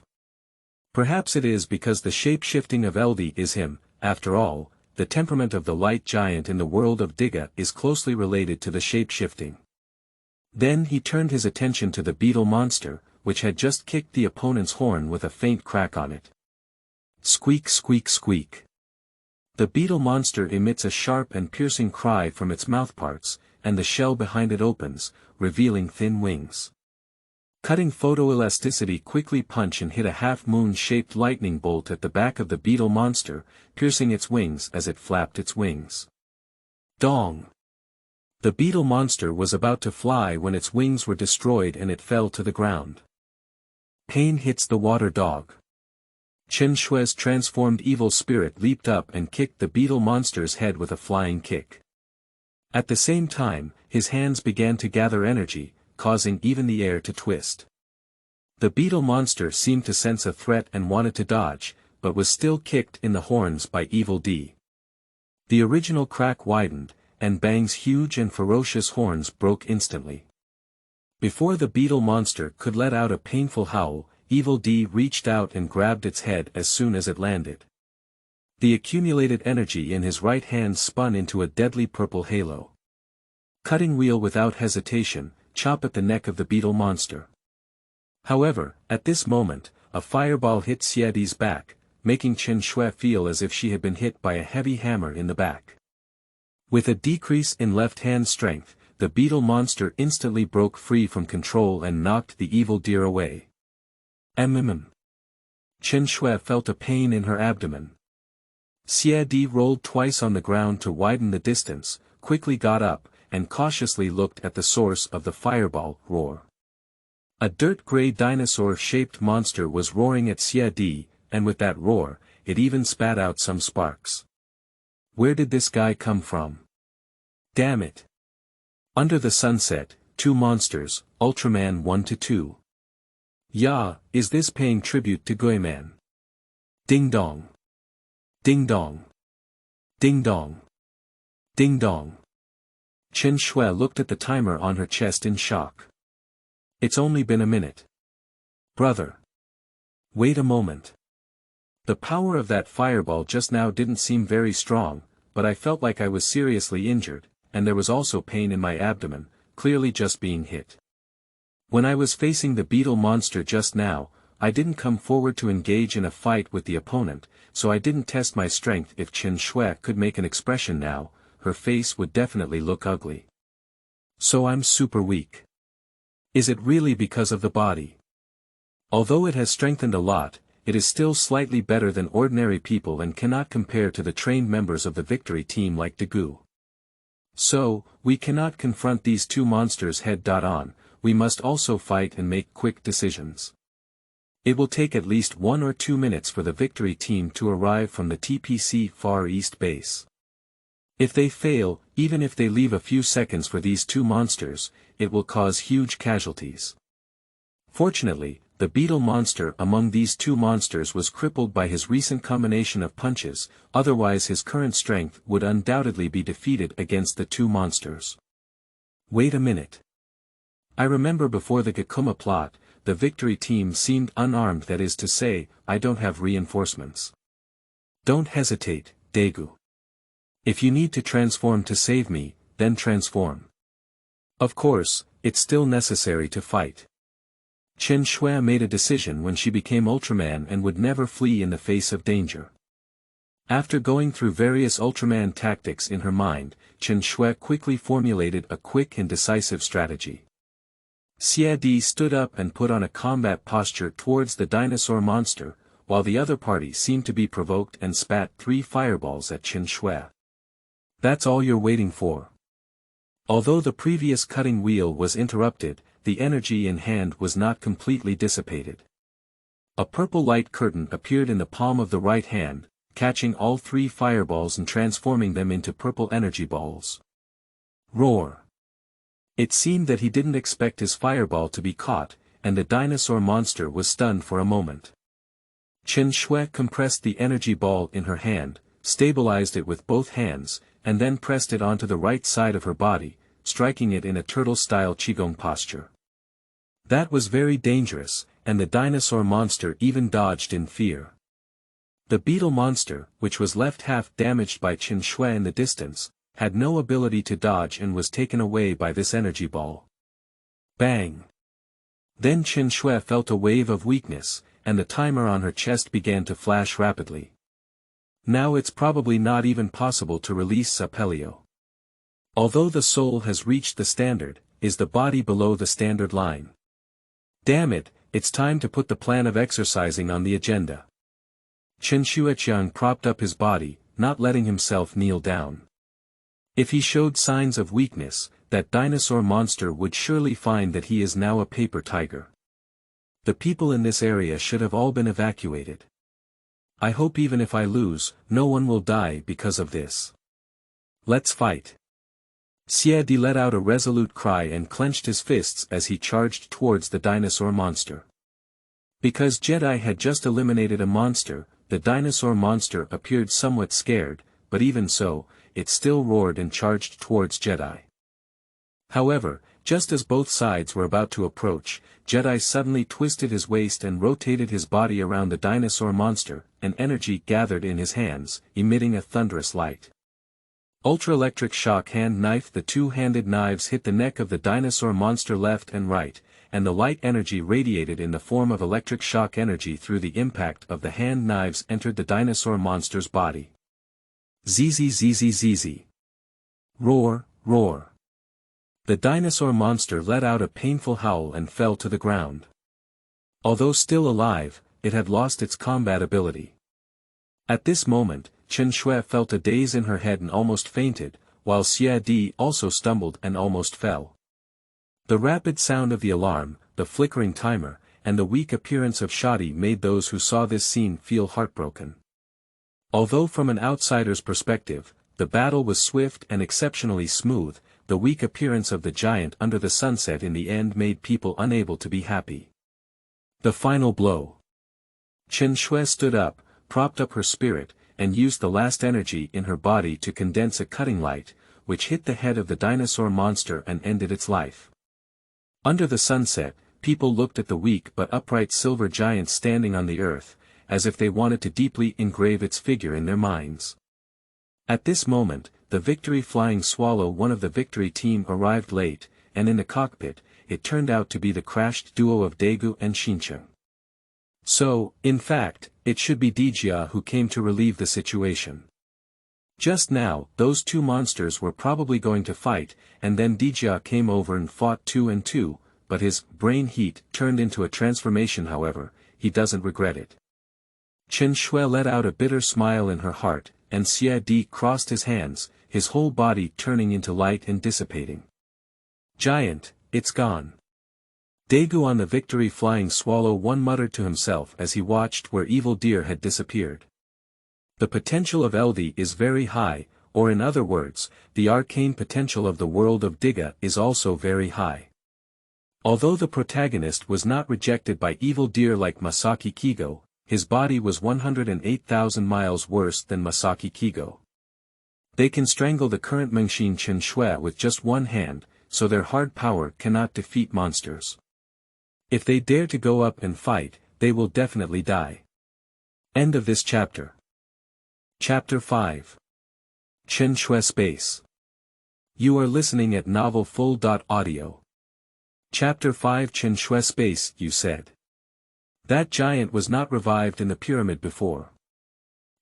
Perhaps it is because the shape-shifting of LD is him. After all, the temperament of the light giant in the world of Diga is closely related to the shape-shifting. Then he turned his attention to the beetle monster, which had just kicked the opponent's horn with a faint crack on it. Squeak squeak squeak. The beetle monster emits a sharp and piercing cry from its mouthparts, and the shell behind it opens, revealing thin wings. Cutting photoelasticity quickly punch and hit a half-moon-shaped lightning bolt at the back of the beetle monster, piercing its wings as it flapped its wings. Dong! The beetle monster was about to fly when its wings were destroyed and it fell to the ground. Pain hits the water dog. Chen Xue's transformed evil spirit leaped up and kicked the beetle monster's head with a flying kick. At the same time, his hands began to gather energy, causing even the air to twist. The beetle monster seemed to sense a threat and wanted to dodge, but was still kicked in the horns by Evil D. The original crack widened, and Bang's huge and ferocious horns broke instantly. Before the beetle monster could let out a painful howl, Evil D reached out and grabbed its head as soon as it landed. The accumulated energy in his right hand spun into a deadly purple halo. Cutting wheel without hesitation, chop at the neck of the beetle monster. However, at this moment, a fireball hit Xiedi's back, making Chen Xue feel as if she had been hit by a heavy hammer in the back. With a decrease in left-hand strength, the beetle monster instantly broke free from control and knocked the evil deer away. Chen Xue felt a pain in her abdomen. Xiedi rolled twice on the ground to widen the distance, quickly got up, and cautiously looked at the source of the fireball roar. A dirt-gray dinosaur-shaped monster was roaring at Xiedi, and with that roar, it even spat out some sparks. Where did this guy come from? Damn it! Under the sunset, two monsters, Ultraman 1-2. Ya, is this paying tribute to Goiman? Ding dong. Ding dong. Ding dong. Ding dong. Chen Xue looked at the timer on her chest in shock. It's only been a minute. Brother. Wait a moment. The power of that fireball just now didn't seem very strong, but I felt like I was seriously injured, and there was also pain in my abdomen, clearly just being hit. When I was facing the beetle monster just now, I didn't come forward to engage in a fight with the opponent, so I didn't test my strength. If Chen Xue could make an expression now, her face would definitely look ugly. So I'm super weak. Is it really because of the body? Although it has strengthened a lot, it is still slightly better than ordinary people and cannot compare to the trained members of the victory team like Diga. So, we cannot confront these two monsters head-on, we must also fight and make quick decisions. It will take at least 1 or 2 minutes for the victory team to arrive from the TPC Far East base. If they fail, even if they leave a few seconds for these two monsters, it will cause huge casualties. Fortunately, the beetle monster among these two monsters was crippled by his recent combination of punches, otherwise his current strength would undoubtedly be defeated against the two monsters. Wait a minute. I remember before the Gakuma plot, the victory team seemed unarmed, that is to say, I don't have reinforcements. Don't hesitate, Daegu. If you need to transform to save me, then transform. Of course, it's still necessary to fight. Chen Xue made a decision when she became Ultraman and would never flee in the face of danger. After going through various Ultraman tactics in her mind, Chen Xue quickly formulated a quick and decisive strategy. Xie stood up and put on a combat posture towards the dinosaur monster, while the other party seemed to be provoked and spat 3 fireballs at Chen Xue. That's all you're waiting for. Although the previous cutting wheel was interrupted, the energy in hand was not completely dissipated. A purple light curtain appeared in the palm of the right hand, catching all 3 fireballs and transforming them into purple energy balls. Roar! It seemed that he didn't expect his fireball to be caught, and the dinosaur monster was stunned for a moment. Chen Xue compressed the energy ball in her hand, stabilized it with both hands, and then pressed it onto the right side of her body, striking it in a turtle-style qigong posture. That was very dangerous, and the dinosaur monster even dodged in fear. The beetle monster, which was left half damaged by Chen Xue in the distance, had no ability to dodge and was taken away by this energy ball. Bang! Then Chen Xue felt a wave of weakness, and the timer on her chest began to flash rapidly. Now it's probably not even possible to release Sapelio. Although the soul has reached the standard, is the body below the standard line? Damn it, it's time to put the plan of exercising on the agenda. Chen Xueqiang propped up his body, not letting himself kneel down. If he showed signs of weakness, that dinosaur monster would surely find that he is now a paper tiger. The people in this area should have all been evacuated. I hope even if I lose, no one will die because of this. Let's fight. Xie let out a resolute cry and clenched his fists as he charged towards the dinosaur monster. Because Jedi had just eliminated a monster, the dinosaur monster appeared somewhat scared, but even so, it still roared and charged towards Jedi. However, just as both sides were about to approach, Jedi suddenly twisted his waist and rotated his body around the dinosaur monster, and energy gathered in his hands, emitting a thunderous light. Ultra-electric shock hand knife. The two-handed knives hit the neck of the dinosaur monster left and right, and the light energy radiated in the form of electric shock energy through the impact of the hand knives entered the dinosaur monster's body. Zzz. Roar, roar. The dinosaur monster let out a painful howl and fell to the ground. Although still alive, it had lost its combat ability. At this moment, Chen Xue felt a daze in her head and almost fainted, while Xie also stumbled and almost fell. The rapid sound of the alarm, the flickering timer, and the weak appearance of Shadi made those who saw this scene feel heartbroken. Although from an outsider's perspective, the battle was swift and exceptionally smooth, the weak appearance of the giant under the sunset in the end made people unable to be happy. The final blow. Chen Xue stood up, propped up her spirit, and used the last energy in her body to condense a cutting light, which hit the head of the dinosaur monster and ended its life. Under the sunset, people looked at the weak but upright silver giant standing on the earth, as if they wanted to deeply engrave its figure in their minds. At this moment, the Victory Flying Swallow, one of the Victory team, arrived late, and in the cockpit, it turned out to be the crashed duo of Daegu and Xinchen. So, in fact, it should be Dijia who came to relieve the situation. Just now, those two monsters were probably going to fight, and then Dijia came over and fought 2 and 2, but his brain heat turned into a transformation. However, he doesn't regret it. Chen Xue let out a bitter smile in her heart, and Xie crossed his hands, his whole body turning into light and dissipating. Giant, it's gone. Daegu on the Victory Flying Swallow one muttered to himself as he watched where Evil Deer had disappeared. The potential of LD is very high, or in other words, the arcane potential of the world of Diga is also very high. Although the protagonist was not rejected by Evil Deer like Masaki Kigo, his body was 108,000 miles worse than Masaki Kigo. They can strangle the current Mengxin Chen Xue with just one hand, so their hard power cannot defeat monsters. If they dare to go up and fight, they will definitely die. End of this chapter. Chapter 5. Chen Xue Space. You are listening at novelfull.audio. Chapter 5. Chen Xue Space, you said. That giant was not revived in the pyramid before.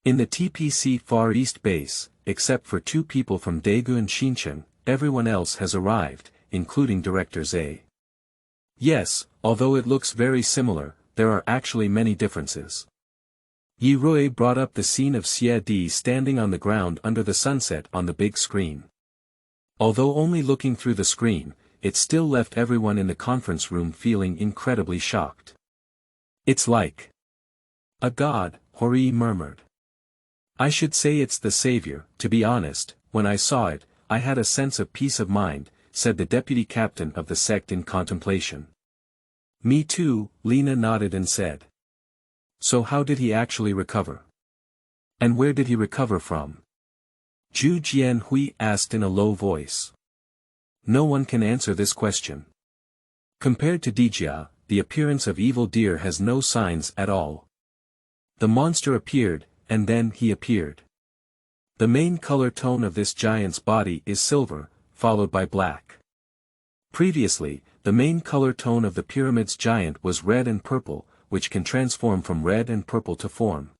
In the TPC Far East base, except for 2 people from Daegu and Xinchen, everyone else has arrived, including Director Zhe. Yes, although it looks very similar, there are actually many differences. Yi Rui brought up the scene of Xie standing on the ground under the sunset on the big screen. Although only looking through the screen, it still left everyone in the conference room feeling incredibly shocked. It's like a god, Hori murmured. I should say it's the savior. To be honest, when I saw it, I had a sense of peace of mind, said the deputy captain of the sect in contemplation. Me too, Lena nodded and said. So how did he actually recover? And where did he recover from? Zhu Jianhui asked in a low voice. No one can answer this question. Compared to Dijia, the appearance of Evil Deer has no signs at all. The monster appeared, and then he appeared. The main color tone of this giant's body is silver, followed by black. Previously, the main color tone of the pyramid's giant was red and purple, which can transform from red and purple to form.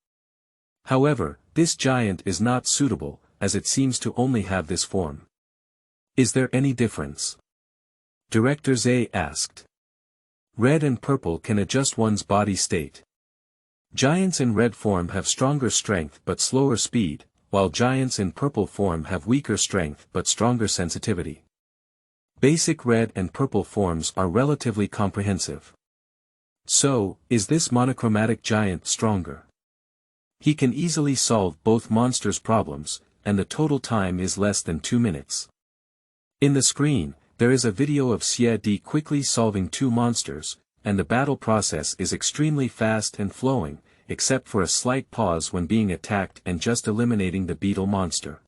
However, this giant is not suitable, as it seems to only have this form. Is there any difference? Director Zhe asked. Red and purple can adjust one's body state. Giants in red form have stronger strength but slower speed, while giants in purple form have weaker strength but stronger sensitivity. Basic red and purple forms are relatively comprehensive. So, is this monochromatic giant stronger? He can easily solve both monsters' problems, and the total time is less than 2 minutes. In the screen, there is a video of Xie quickly solving 2 monsters, and the battle process is extremely fast and flowing, except for a slight pause when being attacked and just eliminating the beetle monster.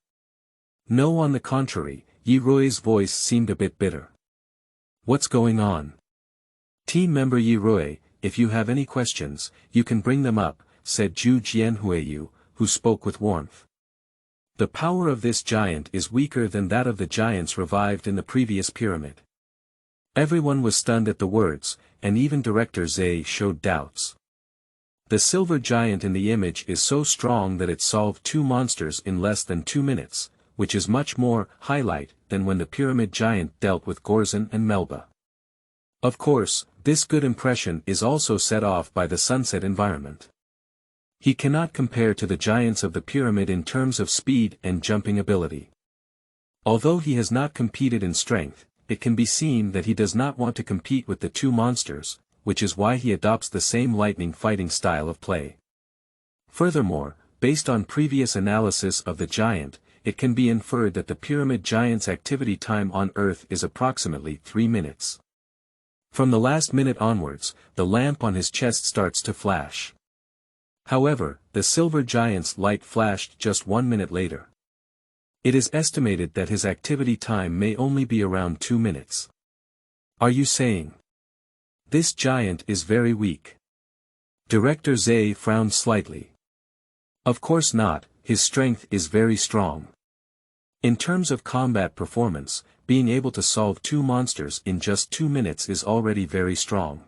No, on the contrary, Yi Rui's voice seemed a bit bitter. What's going on? Team member Yi Rui, if you have any questions, you can bring them up, said Zhu Jianhui, who spoke with warmth. The power of this giant is weaker than that of the giants revived in the previous pyramid. Everyone was stunned at the words, and even Director Zhe showed doubts. The silver giant in the image is so strong that it solved 2 monsters in less than 2 minutes, which is much more highlight than when the pyramid giant dealt with Gorzan and Melba. Of course, this good impression is also set off by the sunset environment. He cannot compare to the giants of the pyramid in terms of speed and jumping ability. Although he has not competed in strength, it can be seen that he does not want to compete with the 2 monsters, which is why he adopts the same lightning fighting style of play. Furthermore, based on previous analysis of the giant, it can be inferred that the pyramid giant's activity time on Earth is approximately 3 minutes. From the last minute onwards, the lamp on his chest starts to flash. However, the silver giant's light flashed just 1 minute later. It is estimated that his activity time may only be around 2 minutes. Are you saying this giant is very weak? Director Xue frowned slightly. Of course not, his strength is very strong. In terms of combat performance, being able to solve 2 monsters in just 2 minutes is already very strong.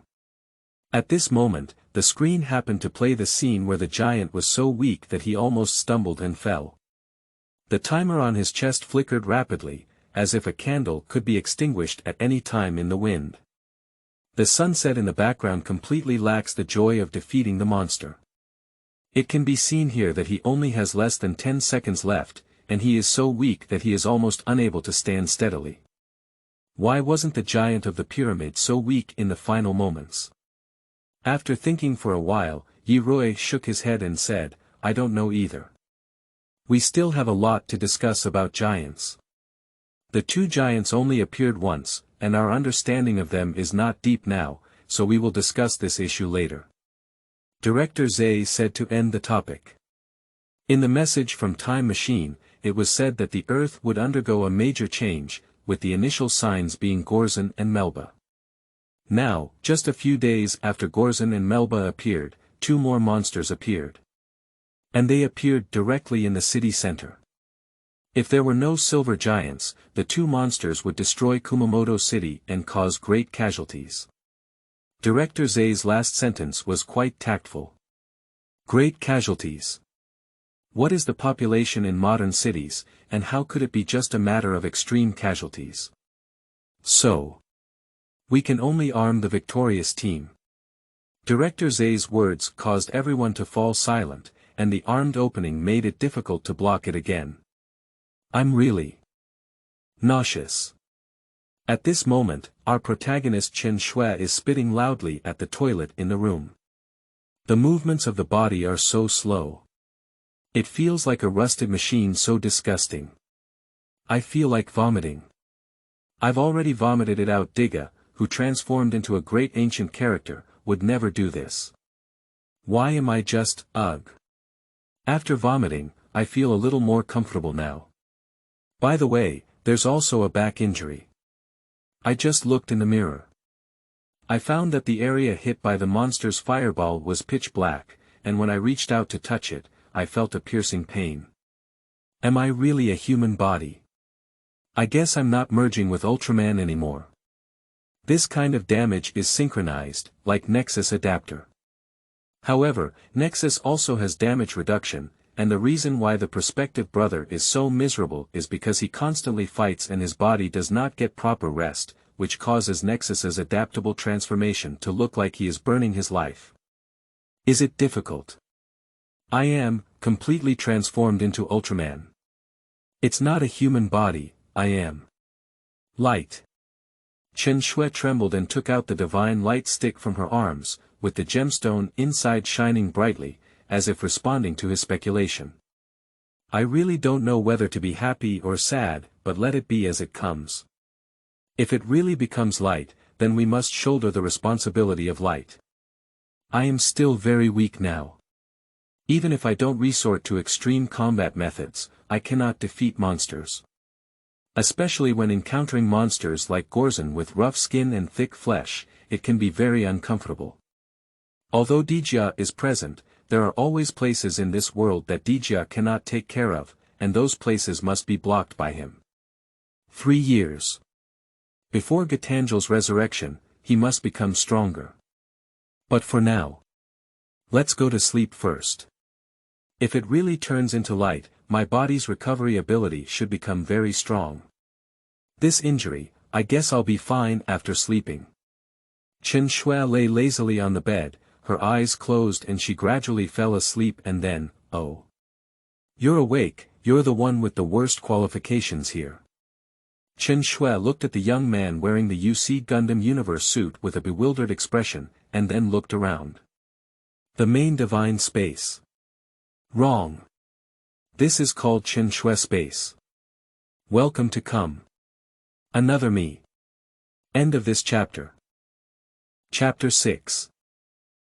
At this moment, the screen happened to play the scene where the giant was so weak that he almost stumbled and fell. The timer on his chest flickered rapidly, as if a candle could be extinguished at any time in the wind. The sunset in the background completely lacks the joy of defeating the monster. It can be seen here that he only has less than 10 seconds left, and he is so weak that he is almost unable to stand steadily. Why wasn't the giant of the pyramid so weak in the final moments? After thinking for a while, Yi shook his head and said, I don't know either. We still have a lot to discuss about giants. The 2 giants only appeared once, and our understanding of them is not deep now, so we will discuss this issue later. Director Xue said to end the topic. In the message from Time Machine, it was said that the Earth would undergo a major change, with the initial signs being Gorzan and Melba. Now, just a few days after Gorzan and Melba appeared, 2 more monsters appeared. And they appeared directly in the city center. If there were no silver giants, the 2 monsters would destroy Kumamoto City and cause great casualties. Director Xue's last sentence was quite tactful. Great casualties. What is the population in modern cities, and how could it be just a matter of extreme casualties? So, we can only arm the victorious team. Director Xue's words caused everyone to fall silent, and the armed opening made it difficult to block it again. I'm really nauseous. At this moment, our protagonist Chen Xue is spitting loudly at the toilet in the room. The movements of the body are so slow. It feels like a rusted machine, so disgusting. I feel like vomiting. I've already vomited it out. Diga, who transformed into a great ancient character, would never do this. Why am I just, ugh. After vomiting, I feel a little more comfortable now. By the way, there's also a back injury. I just looked in the mirror. I found that the area hit by the monster's fireball was pitch black, and when I reached out to touch it, I felt a piercing pain. Am I really a human body? I guess I'm not merging with Ultraman anymore. This kind of damage is synchronized, like Nexus adapter. However, Nexus also has damage reduction, and the reason why the prospective brother is so miserable is because he constantly fights and his body does not get proper rest, which causes Nexus's adaptable transformation to look like he is burning his life. Is it difficult? I am completely transformed into Ultraman. It's not a human body, I am light. Chen Xue trembled and took out the divine light stick from her arms, with the gemstone inside shining brightly, as if responding to his speculation. I really don't know whether to be happy or sad, but let it be as it comes. If it really becomes light, then we must shoulder the responsibility of light. I am still very weak now. Even if I don't resort to extreme combat methods, I cannot defeat monsters. Especially when encountering monsters like Gorzan with rough skin and thick flesh, it can be very uncomfortable. Although Dijia is present, there are always places in this world that Dijia cannot take care of, and those places must be blocked by him. 3 years. Before Gitangel's resurrection, he must become stronger. But for now, let's go to sleep first. If it really turns into light, my body's recovery ability should become very strong. This injury, I guess I'll be fine after sleeping. Chen Xue lay lazily on the bed, her eyes closed, and she gradually fell asleep. And then, oh. You're awake, you're the one with the worst qualifications here. Chen Xue looked at the young man wearing the UC Gundam Universe suit with a bewildered expression, and then looked around. The main divine space. Wrong. This is called Chen Xue space. Welcome to Come. Another Me. End of this chapter. Chapter 6.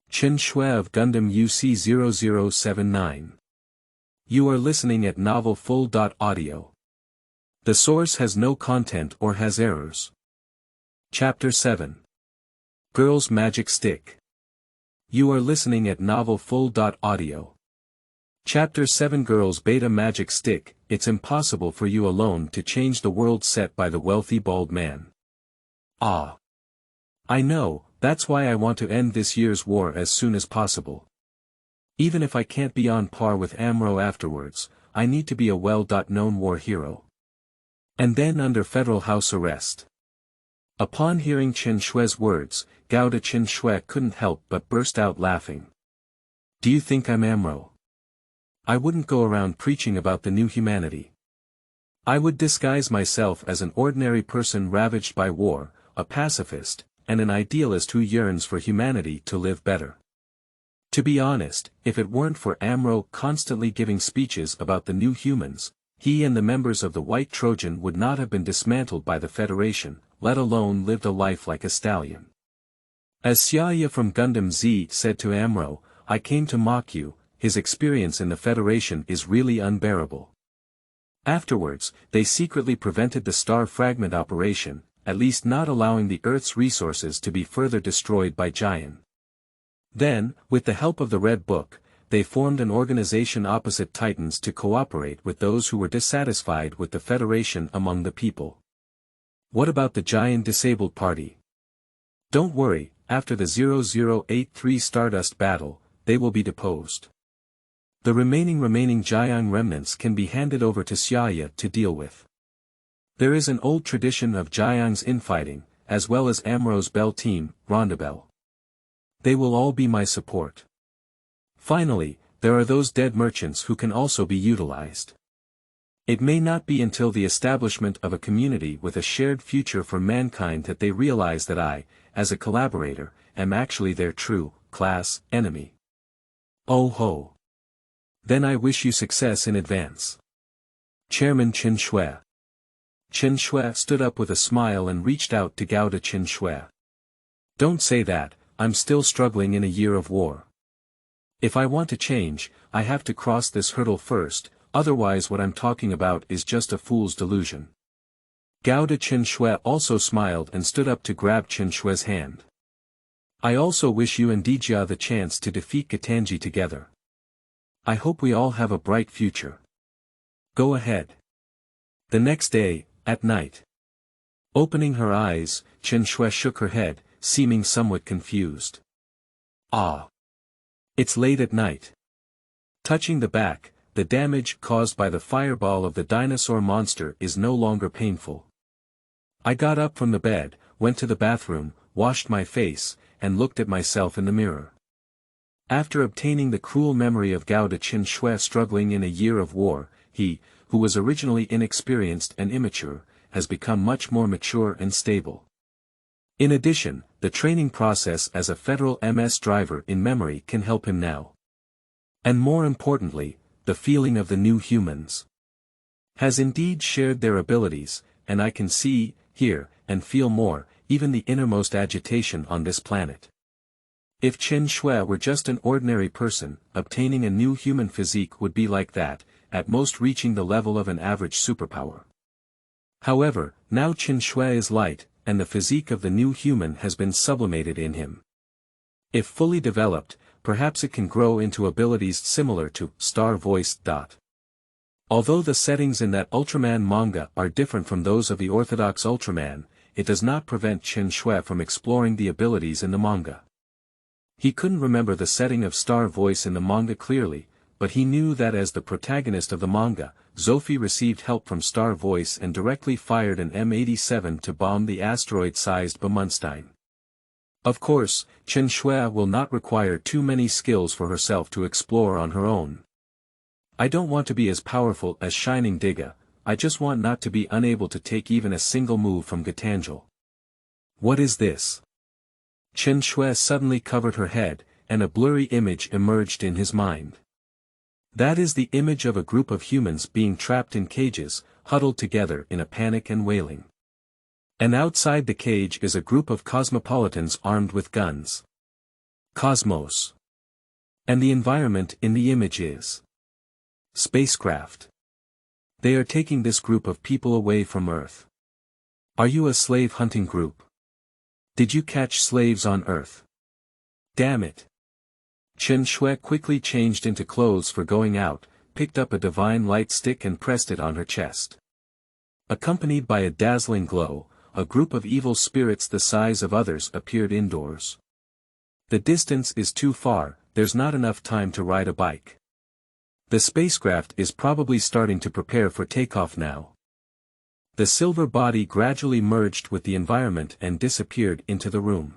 Chen Xue of Gundam UC0079. You are listening at novelfull.audio. The source has no content or has errors. Chapter 7. Girl's Magic Stick. You are listening at novelfull.audio. Chapter 7 Girl's Beta Magic Stick. It's impossible for you alone to change the world set by the wealthy bald man. Ah. I know, that's why I want to end this year's war as soon as possible. Even if I can't be on par with Amro afterwards, I need to be a well-known war hero. And then under federal house arrest. Upon hearing Chen Xue's words, Chen Xue couldn't help but burst out laughing. Do you think I'm Amro? I wouldn't go around preaching about the new humanity. I would disguise myself as an ordinary person ravaged by war, a pacifist, and an idealist who yearns for humanity to live better. To be honest, if it weren't for Amro constantly giving speeches about the new humans, he and the members of the White Trojan would not have been dismantled by the Federation, let alone lived a life like a stallion. As Shaya from Gundam Z said to Amro, I came to mock you, his experience in the Federation is really unbearable. Afterwards, they secretly prevented the star fragment operation, at least not allowing the Earth's resources to be further destroyed by Jian. Then, with the help of the Red Book, they formed an organization opposite Titans to cooperate with those who were dissatisfied with the Federation among the people. What about the Jian Disabled Party? Don't worry, after the 0083 Stardust battle, they will be deposed. The remaining Jiang remnants can be handed over to Shaya to deal with. There is an old tradition of Jiang's infighting, as well as Amro's Bell team, Rondabelle. They will all be my support. Finally, there are those dead merchants who can also be utilized. It may not be until the establishment of a community with a shared future for mankind that they realize that I, as a collaborator, am actually their true, class, enemy. Oh ho! Then I wish you success in advance. Chairman Chen Xue. Chen Xue stood up with a smile and reached out to Chen Xue. Don't say that, I'm still struggling in a year of war. If I want to change, I have to cross this hurdle first, otherwise what I'm talking about is just a fool's delusion. Chen Xue also smiled and stood up to grab Chen Xue's hand. I also wish you and Dijia the chance to defeat Gatanji together. I hope we all have a bright future. Go ahead. The next day, at night. Opening her eyes, Chen Xue shook her head, seeming somewhat confused. Ah. It's late at night. Touching the back, the damage caused by the fireball of the dinosaur monster is no longer painful. I got up from the bed, went to the bathroom, washed my face, and looked at myself in the mirror. After obtaining the cruel memory of Chen Xue struggling in a year of war, he, who was originally inexperienced and immature, has become much more mature and stable. In addition, the training process as a federal MS driver in memory can help him now. And more importantly, the feeling of the new humans has indeed shared their abilities, and I can see, hear, and feel more, even the innermost agitation on this planet. If Chen Xue were just an ordinary person, obtaining a new human physique would be like that, at most reaching the level of an average superpower. However, now Chen Xue is light, and the physique of the new human has been sublimated in him. If fully developed, perhaps it can grow into abilities similar to Star Voice. Although the settings in that Ultraman manga are different from those of the orthodox Ultraman, it does not prevent Chen Xue from exploring the abilities in the manga. He couldn't remember the setting of Star Voice in the manga clearly, but he knew that as the protagonist of the manga, Zophi received help from Star Voice and directly fired an M87 to bomb the asteroid-sized Bemunstein. Of course, Chen Xue will not require too many skills for herself to explore on her own. I don't want to be as powerful as Shining Diga, I just want not to be unable to take even a single move from Gatanjil. What is this? Chen Xue suddenly covered her head, and a blurry image emerged in his mind. That is the image of a group of humans being trapped in cages, huddled together in a panic and wailing. And outside the cage is a group of cosmopolitans armed with guns. Cosmos. And the environment in the image is spacecraft. They are taking this group of people away from Earth. Are you a slave hunting group? Did you catch slaves on Earth? Damn it. Chen Xue quickly changed into clothes for going out, picked up a divine light stick and pressed it on her chest. Accompanied by a dazzling glow, a group of evil spirits the size of others appeared indoors. The distance is too far, there's not enough time to ride a bike. The spacecraft is probably starting to prepare for takeoff now. The silver body gradually merged with the environment and disappeared into the room.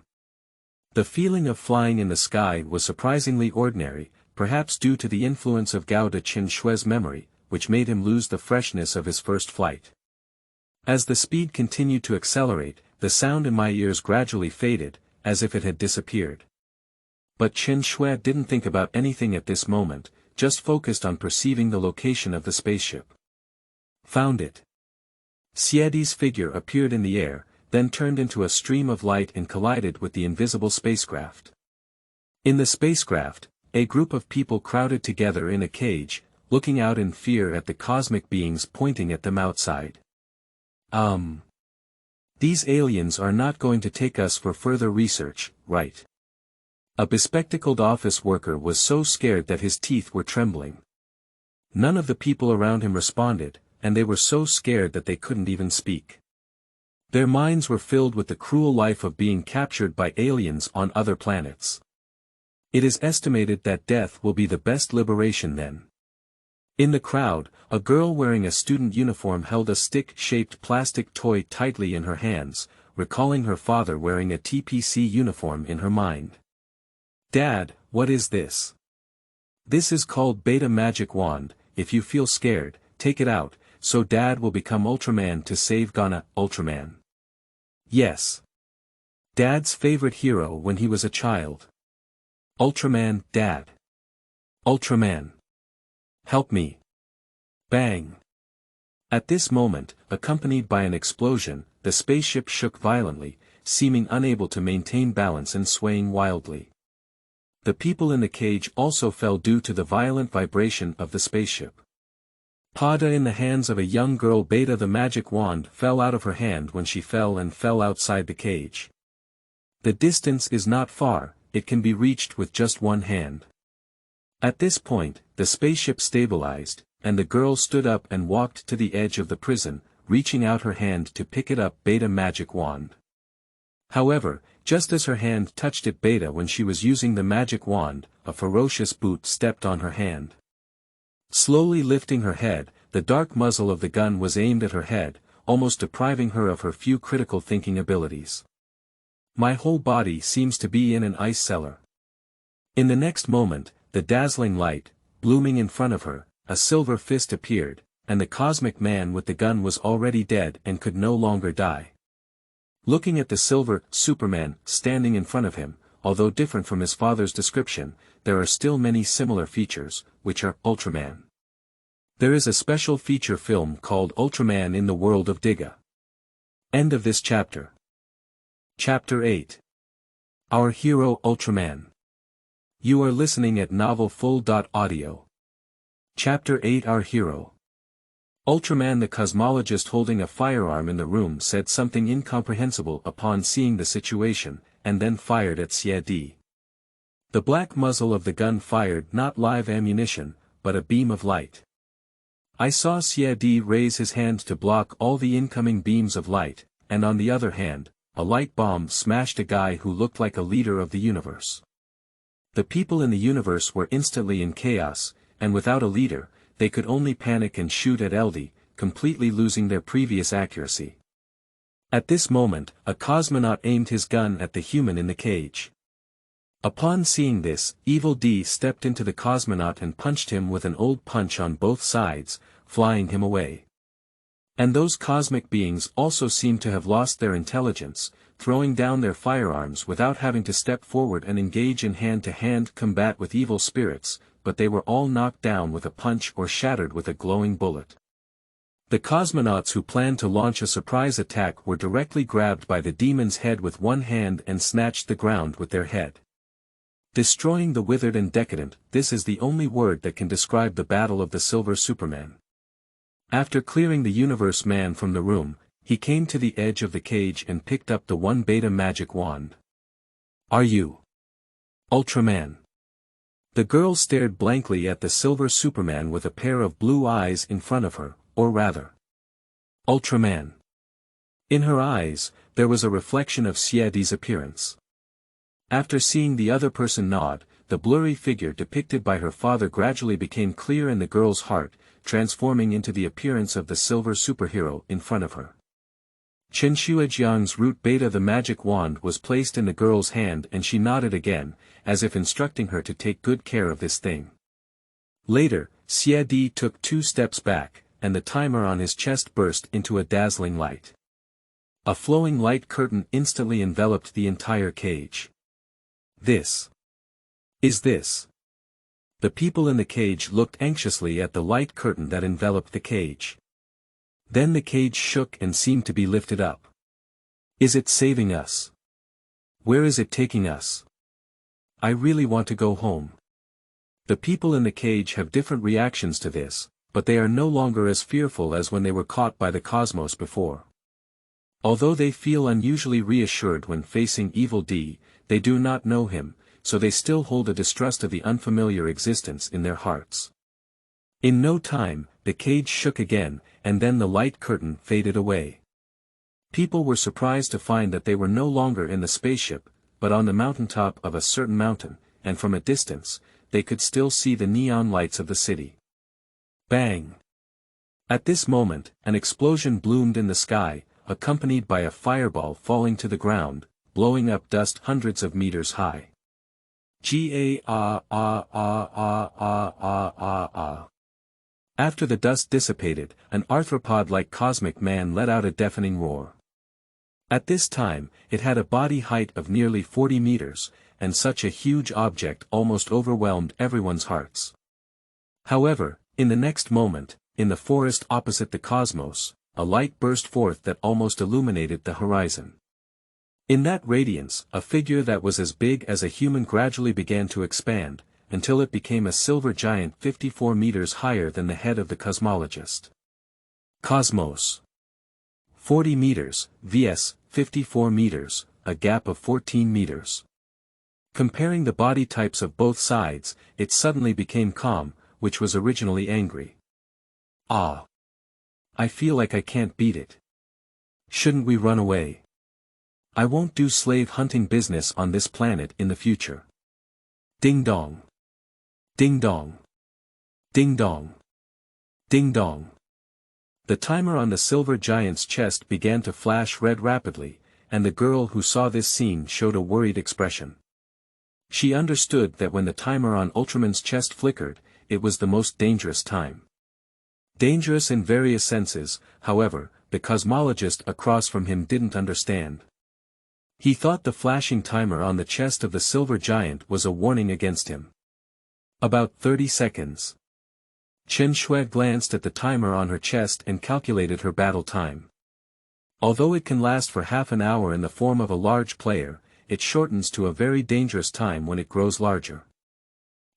The feeling of flying in the sky was surprisingly ordinary, perhaps due to the influence of Gao de Chen Xue's memory, which made him lose the freshness of his first flight. As the speed continued to accelerate, the sound in my ears gradually faded, as if it had disappeared. But Chen Xue didn't think about anything at this moment, just focused on perceiving the location of the spaceship. Found it. Xiedi's figure appeared in the air, then turned into a stream of light and collided with the invisible spacecraft. In the spacecraft, a group of people crowded together in a cage, looking out in fear at the cosmic beings pointing at them outside. These aliens are not going to take us for further research, right? A bespectacled office worker was so scared that his teeth were trembling. None of the people around him responded, and they were so scared that they couldn't even speak. Their minds were filled with the cruel life of being captured by aliens on other planets. It is estimated that death will be the best liberation then. In the crowd, a girl wearing a student uniform held a stick-shaped plastic toy tightly in her hands, recalling her father wearing a TPC uniform in her mind. Dad, what is this? This is called Beta Magic Wand. If you feel scared, take it out, so Dad will become Ultraman to save Ghana, Ultraman. Yes. Dad's favorite hero when he was a child. Ultraman, Dad. Ultraman. Help me. Bang. At this moment, accompanied by an explosion, the spaceship shook violently, seeming unable to maintain balance and swaying wildly. The people in the cage also fell due to the violent vibration of the spaceship. Pada in the hands of a young girl. Beta the magic wand fell out of her hand when she fell and fell outside the cage. The distance is not far, it can be reached with just one hand. At this point, the spaceship stabilized, and the girl stood up and walked to the edge of the prison, reaching out her hand to pick it up. Beta magic wand. However, just as her hand touched it, Beta, when she was using the magic wand, a ferocious boot stepped on her hand. Slowly lifting her head, the dark muzzle of the gun was aimed at her head, almost depriving her of her few critical thinking abilities. My whole body seems to be in an ice cellar. In the next moment, the dazzling light, blooming in front of her, a silver fist appeared, and the cosmic man with the gun was already dead and could no longer die. Looking at the silver Superman standing in front of him, although different from his father's description, there are still many similar features, which are Ultraman. There is a special feature film called Ultraman in the world of Diga. End of this chapter. Chapter 8. Our Hero Ultraman. You are listening at novelfull.audio. Chapter 8. Our Hero. Ultraman, the cosmologist holding a firearm in the room, said something incomprehensible upon seeing the situation, and then fired at Xiedi. The black muzzle of the gun fired not live ammunition, but a beam of light. I saw Xiedi raise his hand to block all the incoming beams of light, and on the other hand, a light bomb smashed a guy who looked like a leader of the universe. The people in the universe were instantly in chaos, and without a leader, they could only panic and shoot at LD, completely losing their previous accuracy. At this moment, a cosmonaut aimed his gun at the human in the cage. Upon seeing this, Evil D stepped into the cosmonaut and punched him with an old punch on both sides, flying him away. And those cosmic beings also seemed to have lost their intelligence, throwing down their firearms without having to step forward and engage in hand-to-hand combat with evil spirits, but they were all knocked down with a punch or shattered with a glowing bullet. The cosmonauts who planned to launch a surprise attack were directly grabbed by the demon's head with one hand and snatched the ground with their head. Destroying the withered and decadent, this is the only word that can describe the battle of the Silver Superman. After clearing the Universe Man from the room, he came to the edge of the cage and picked up the 1-beta magic wand. Are you Ultraman? The girl stared blankly at the Silver Superman with a pair of blue eyes in front of her, or rather, Ultraman. In her eyes, there was a reflection of Xiedi's appearance. After seeing the other person nod, the blurry figure depicted by her father gradually became clear in the girl's heart, transforming into the appearance of the silver superhero in front of her. Chen Xue root beta the magic wand was placed in the girl's hand and she nodded again, as if instructing her to take good care of this thing. Later, Xiedi took 2 steps back, and the timer on his chest burst into a dazzling light. A flowing light curtain instantly enveloped the entire cage. This. The people in the cage looked anxiously at the light curtain that enveloped the cage. Then the cage shook and seemed to be lifted up. Is it saving us? Where is it taking us? I really want to go home. The people in the cage have different reactions to this, but they are no longer as fearful as when they were caught by the cosmos before. Although they feel unusually reassured when facing Evil D, they do not know him, so they still hold a distrust of the unfamiliar existence in their hearts. In no time, the cage shook again, and then the light curtain faded away. People were surprised to find that they were no longer in the spaceship, but on the mountaintop of a certain mountain, and from a distance, they could still see the neon lights of the city. Bang! At this moment, an explosion bloomed in the sky, accompanied by a fireball falling to the ground, blowing up dust hundreds of meters high. After the dust dissipated, an arthropod-like cosmic man let out a deafening roar. At this time, it had a body height of nearly 40 meters, and such a huge object almost overwhelmed everyone's hearts. However, in the next moment, in the forest opposite the cosmos, a light burst forth that almost illuminated the horizon. In that radiance, a figure that was as big as a human gradually began to expand, until it became a silver giant 54 meters higher than the head of the cosmologist. Cosmos. 40 meters, vs. 54 meters, a gap of 14 meters. Comparing the body types of both sides, it suddenly became calm, which was originally angry. Ah! I feel like I can't beat it. Shouldn't we run away? I won't do slave hunting business on this planet in the future. Ding dong. Ding dong. Ding dong. Ding dong. The timer on the silver giant's chest began to flash red rapidly, and the girl who saw this scene showed a worried expression. She understood that when the timer on Ultraman's chest flickered, it was the most dangerous time. Dangerous in various senses, however, the cosmologist across from him didn't understand. He thought the flashing timer on the chest of the silver giant was a warning against him. About 30 seconds. Chen Xue glanced at the timer on her chest and calculated her battle time. Although it can last for half an hour in the form of a large player, it shortens to a very dangerous time when it grows larger.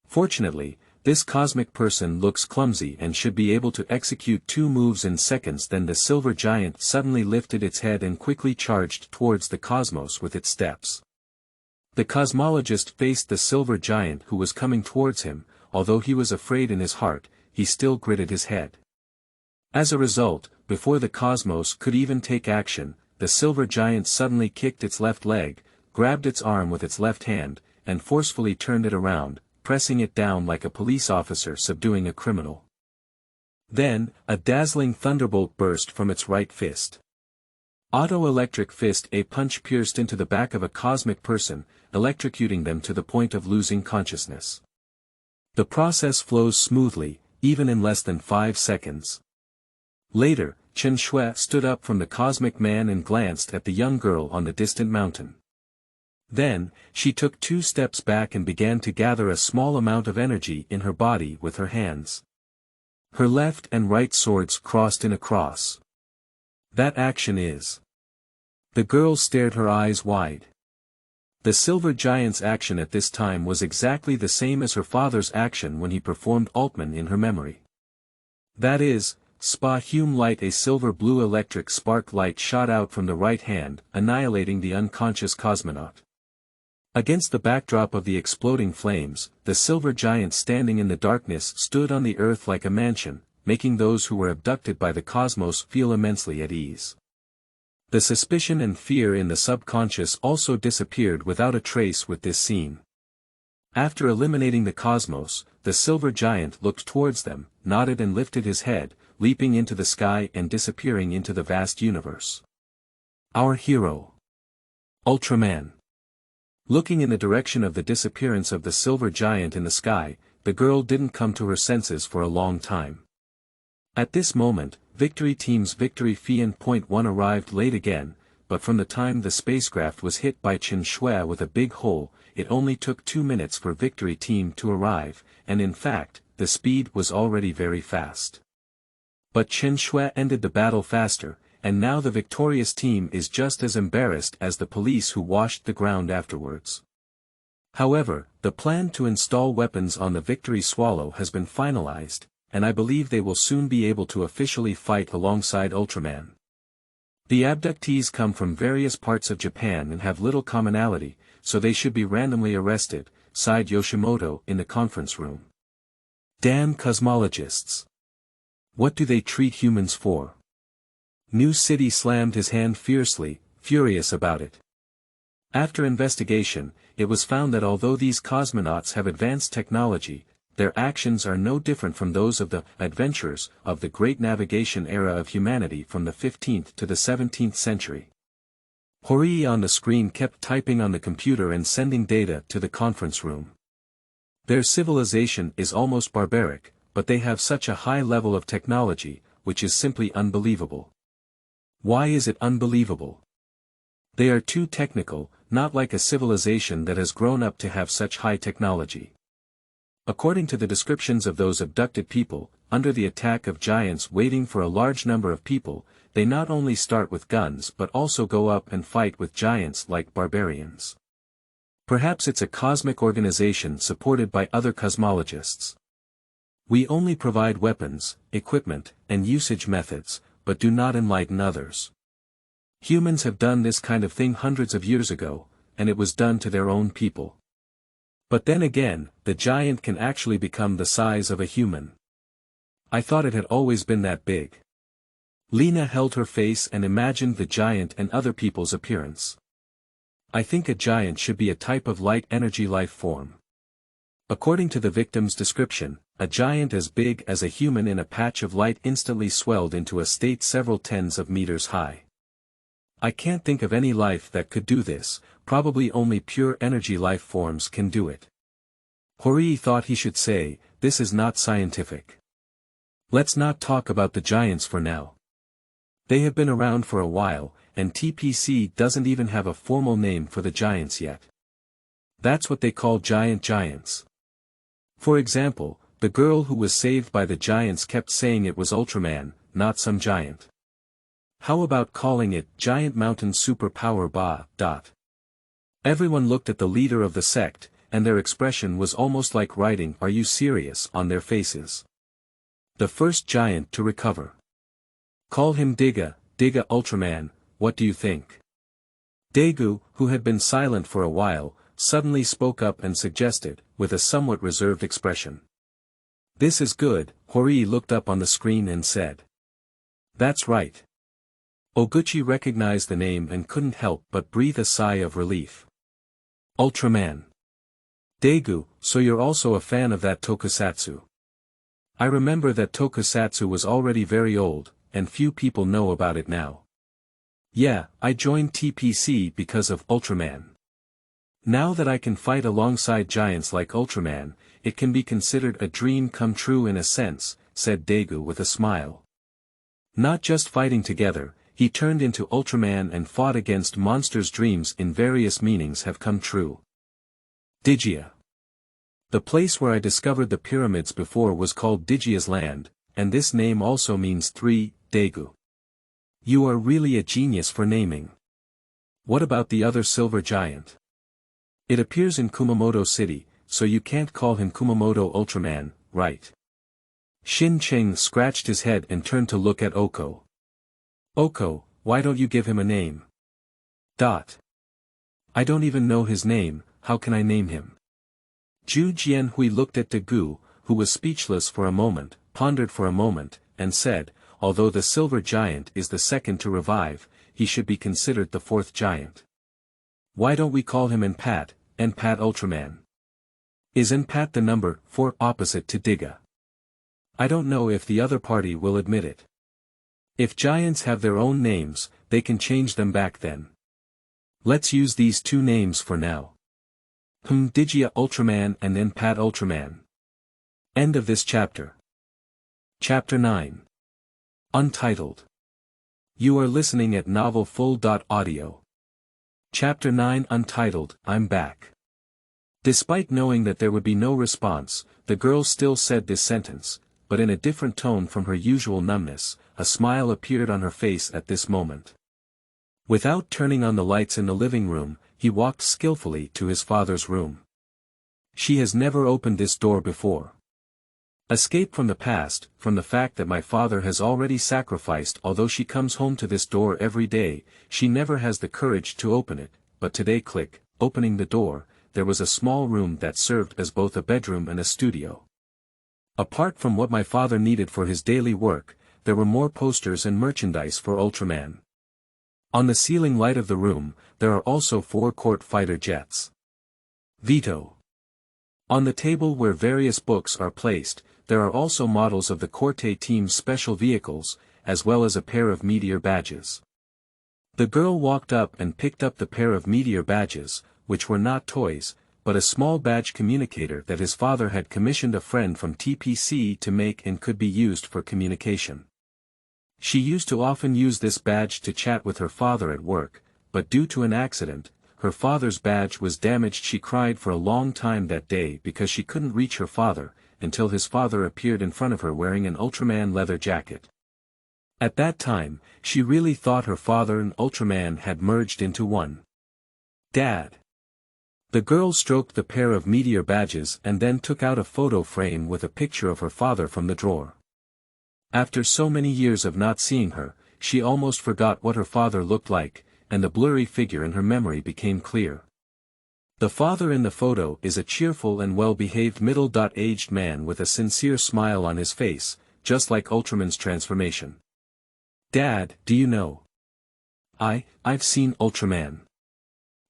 Fortunately, this cosmic person looks clumsy and should be able to execute 2 moves in seconds. Then the silver giant suddenly lifted its head and quickly charged towards the cosmos with its steps. The cosmologist faced the silver giant who was coming towards him, although he was afraid in his heart, he still gritted his head. As a result, before the cosmos could even take action, the silver giant suddenly kicked its left leg, grabbed its arm with its left hand, and forcefully turned it around, pressing it down like a police officer subduing a criminal. Then, a dazzling thunderbolt burst from its right fist. Auto-electric fist. A punch pierced into the back of a cosmic person, electrocuting them to the point of losing consciousness. The process flows smoothly, even in less than 5 seconds. Later, Chen Xue stood up from the cosmic man and glanced at the young girl on the distant mountain. Then, she took 2 steps back and began to gather a small amount of energy in her body with her hands. Her left and right swords crossed in a cross. That action is. The girl stared her eyes wide. The silver giant's action at this time was exactly the same as her father's action when he performed Ultraman in her memory. That is, Spa-Hume light, a silver-blue electric spark light shot out from the right hand, annihilating the unconscious cosmonaut. Against the backdrop of the exploding flames, the silver giant standing in the darkness stood on the earth like a mansion, making those who were abducted by the cosmos feel immensely at ease. The suspicion and fear in the subconscious also disappeared without a trace with this scene. After eliminating the cosmos, the silver giant looked towards them, nodded and lifted his head, leaping into the sky and disappearing into the vast universe. Our hero. Ultraman. Looking in the direction of the disappearance of the silver giant in the sky, the girl didn't come to her senses for a long time. At this moment, Victory Team's Victory EP1-10 arrived late again, but from the time the spacecraft was hit by Chen Xue with a big hole, it only took 2 minutes for Victory Team to arrive, and in fact, the speed was already very fast. But Chen Xue ended the battle faster, and now the victorious team is just as embarrassed as the police who washed the ground afterwards. However, the plan to install weapons on the Victory Swallow has been finalized, and I believe they will soon be able to officially fight alongside Ultraman. The abductees come from various parts of Japan and have little commonality, so they should be randomly arrested, sighed Yoshimoto in the conference room. Damn cosmologists. What do they treat humans for? New City slammed his hand fiercely, furious about it. After investigation, it was found that although these cosmonauts have advanced technology, their actions are no different from those of the adventurers of the great navigation era of humanity from the 15th to the 17th century. Horii on the screen kept typing on the computer and sending data to the conference room. Their civilization is almost barbaric, but they have such a high level of technology, which is simply unbelievable. Why is it unbelievable? They are too technical, not like a civilization that has grown up to have such high technology. According to the descriptions of those abducted people, under the attack of giants waiting for a large number of people, they not only start with guns but also go up and fight with giants like barbarians. Perhaps it's a cosmic organization supported by other cosmologists. We only provide weapons, equipment, and usage methods, but do not enlighten others. Humans have done this kind of thing hundreds of years ago, and it was done to their own people. But then again, the giant can actually become the size of a human. I thought it had always been that big. Lena held her face and imagined the giant and other people's appearance. I think a giant should be a type of light energy life form. According to the victim's description, a giant as big as a human in a patch of light instantly swelled into a state several tens of meters high. I can't think of any life that could do this, probably only pure energy life forms can do it. Horii thought he should say, this is not scientific. Let's not talk about the giants for now. They have been around for a while, and TPC doesn't even have a formal name for the giants yet. That's what they call giants. For example, the girl who was saved by the giants kept saying it was Ultraman, not some giant. How about calling it Giant Mountain Superpower Ba. Everyone looked at the leader of the sect, and their expression was almost like writing "Are you serious?" on their faces. The first giant to recover. Call him Diga Ultraman, what do you think? Daegu, who had been silent for a while, suddenly spoke up and suggested, with a somewhat reserved expression. This is good, Horii looked up on the screen and said. That's right. Oguchi recognized the name and couldn't help but breathe a sigh of relief. Ultraman. Daegu, so you're also a fan of that tokusatsu. I remember that tokusatsu was already very old, and few people know about it now. Yeah, I joined TPC because of Ultraman. Now that I can fight alongside giants like Ultraman, it can be considered a dream come true in a sense, said Daegu with a smile. Not just fighting together, he turned into Ultraman and fought against monsters. Dreams in various meanings have come true. Dijia. The place where I discovered the pyramids before was called Digia's land, and this name also means 3, Daegu. You are really a genius for naming. What about the other silver giant? It appears in Kumamoto City, so you can't call him Kumamoto Ultraman, right? Shin Cheng scratched his head and turned to look at Oko. Oko, why don't you give him a name? I don't even know his name, how can I name him? Zhu Jianhui looked at Daegu, who was speechless for a moment, pondered for a moment, and said, although the silver giant is the second to revive, he should be considered the fourth giant. Why don't we call him Enpat Ultraman? Is Enpat the number 4 opposite to Diga? I don't know if the other party will admit it. If giants have their own names, they can change them back then. Let's use these 2 names for now. Dijia Ultraman and Enpat Ultraman. End of this chapter. Chapter 9. Untitled. You are listening at novelfull.audio. Chapter 9 Untitled, I'm back. Despite knowing that there would be no response, the girl still said this sentence, but in a different tone from her usual numbness. A smile appeared on her face at this moment. Without turning on the lights in the living room, he walked skillfully to his father's room. She has never opened this door before. Escape from the past, from the fact that my father has already sacrificed. Although she comes home to this door every day, she never has the courage to open it, but today opening the door, there was a small room that served as both a bedroom and a studio. Apart from what my father needed for his daily work, there were more posters and merchandise for Ultraman. On the ceiling light of the room, there are also 4 court fighter jets. Veto. On the table where various books are placed, there are also models of the Corte team's special vehicles, as well as a pair of meteor badges. The girl walked up and picked up the pair of meteor badges, which were not toys, but a small badge communicator that his father had commissioned a friend from TPC to make and could be used for communication. She used to often use this badge to chat with her father at work, but due to an accident, her father's badge was damaged. She cried for a long time that day because she couldn't reach her father, until his father appeared in front of her wearing an Ultraman leather jacket. At that time, she really thought her father and Ultraman had merged into one. Dad. The girl stroked the pair of meteor badges and then took out a photo frame with a picture of her father from the drawer. After so many years of not seeing her, she almost forgot what her father looked like, and the blurry figure in her memory became clear. The father in the photo is a cheerful and well-behaved middle-aged man with a sincere smile on his face, just like Ultraman's transformation. Dad, do you know? I've seen Ultraman.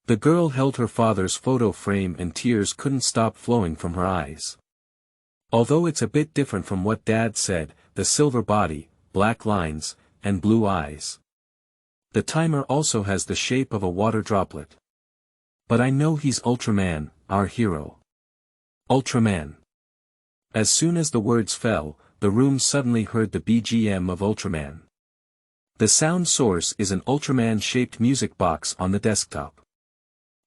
The girl held her father's photo frame and tears couldn't stop flowing from her eyes. Although it's a bit different from what Dad said, the silver body, black lines, and blue eyes. The timer also has the shape of a water droplet. But I know he's Ultraman, our hero. Ultraman. As soon as the words fell, the room suddenly heard the BGM of Ultraman. The sound source is an Ultraman-shaped music box on the desktop.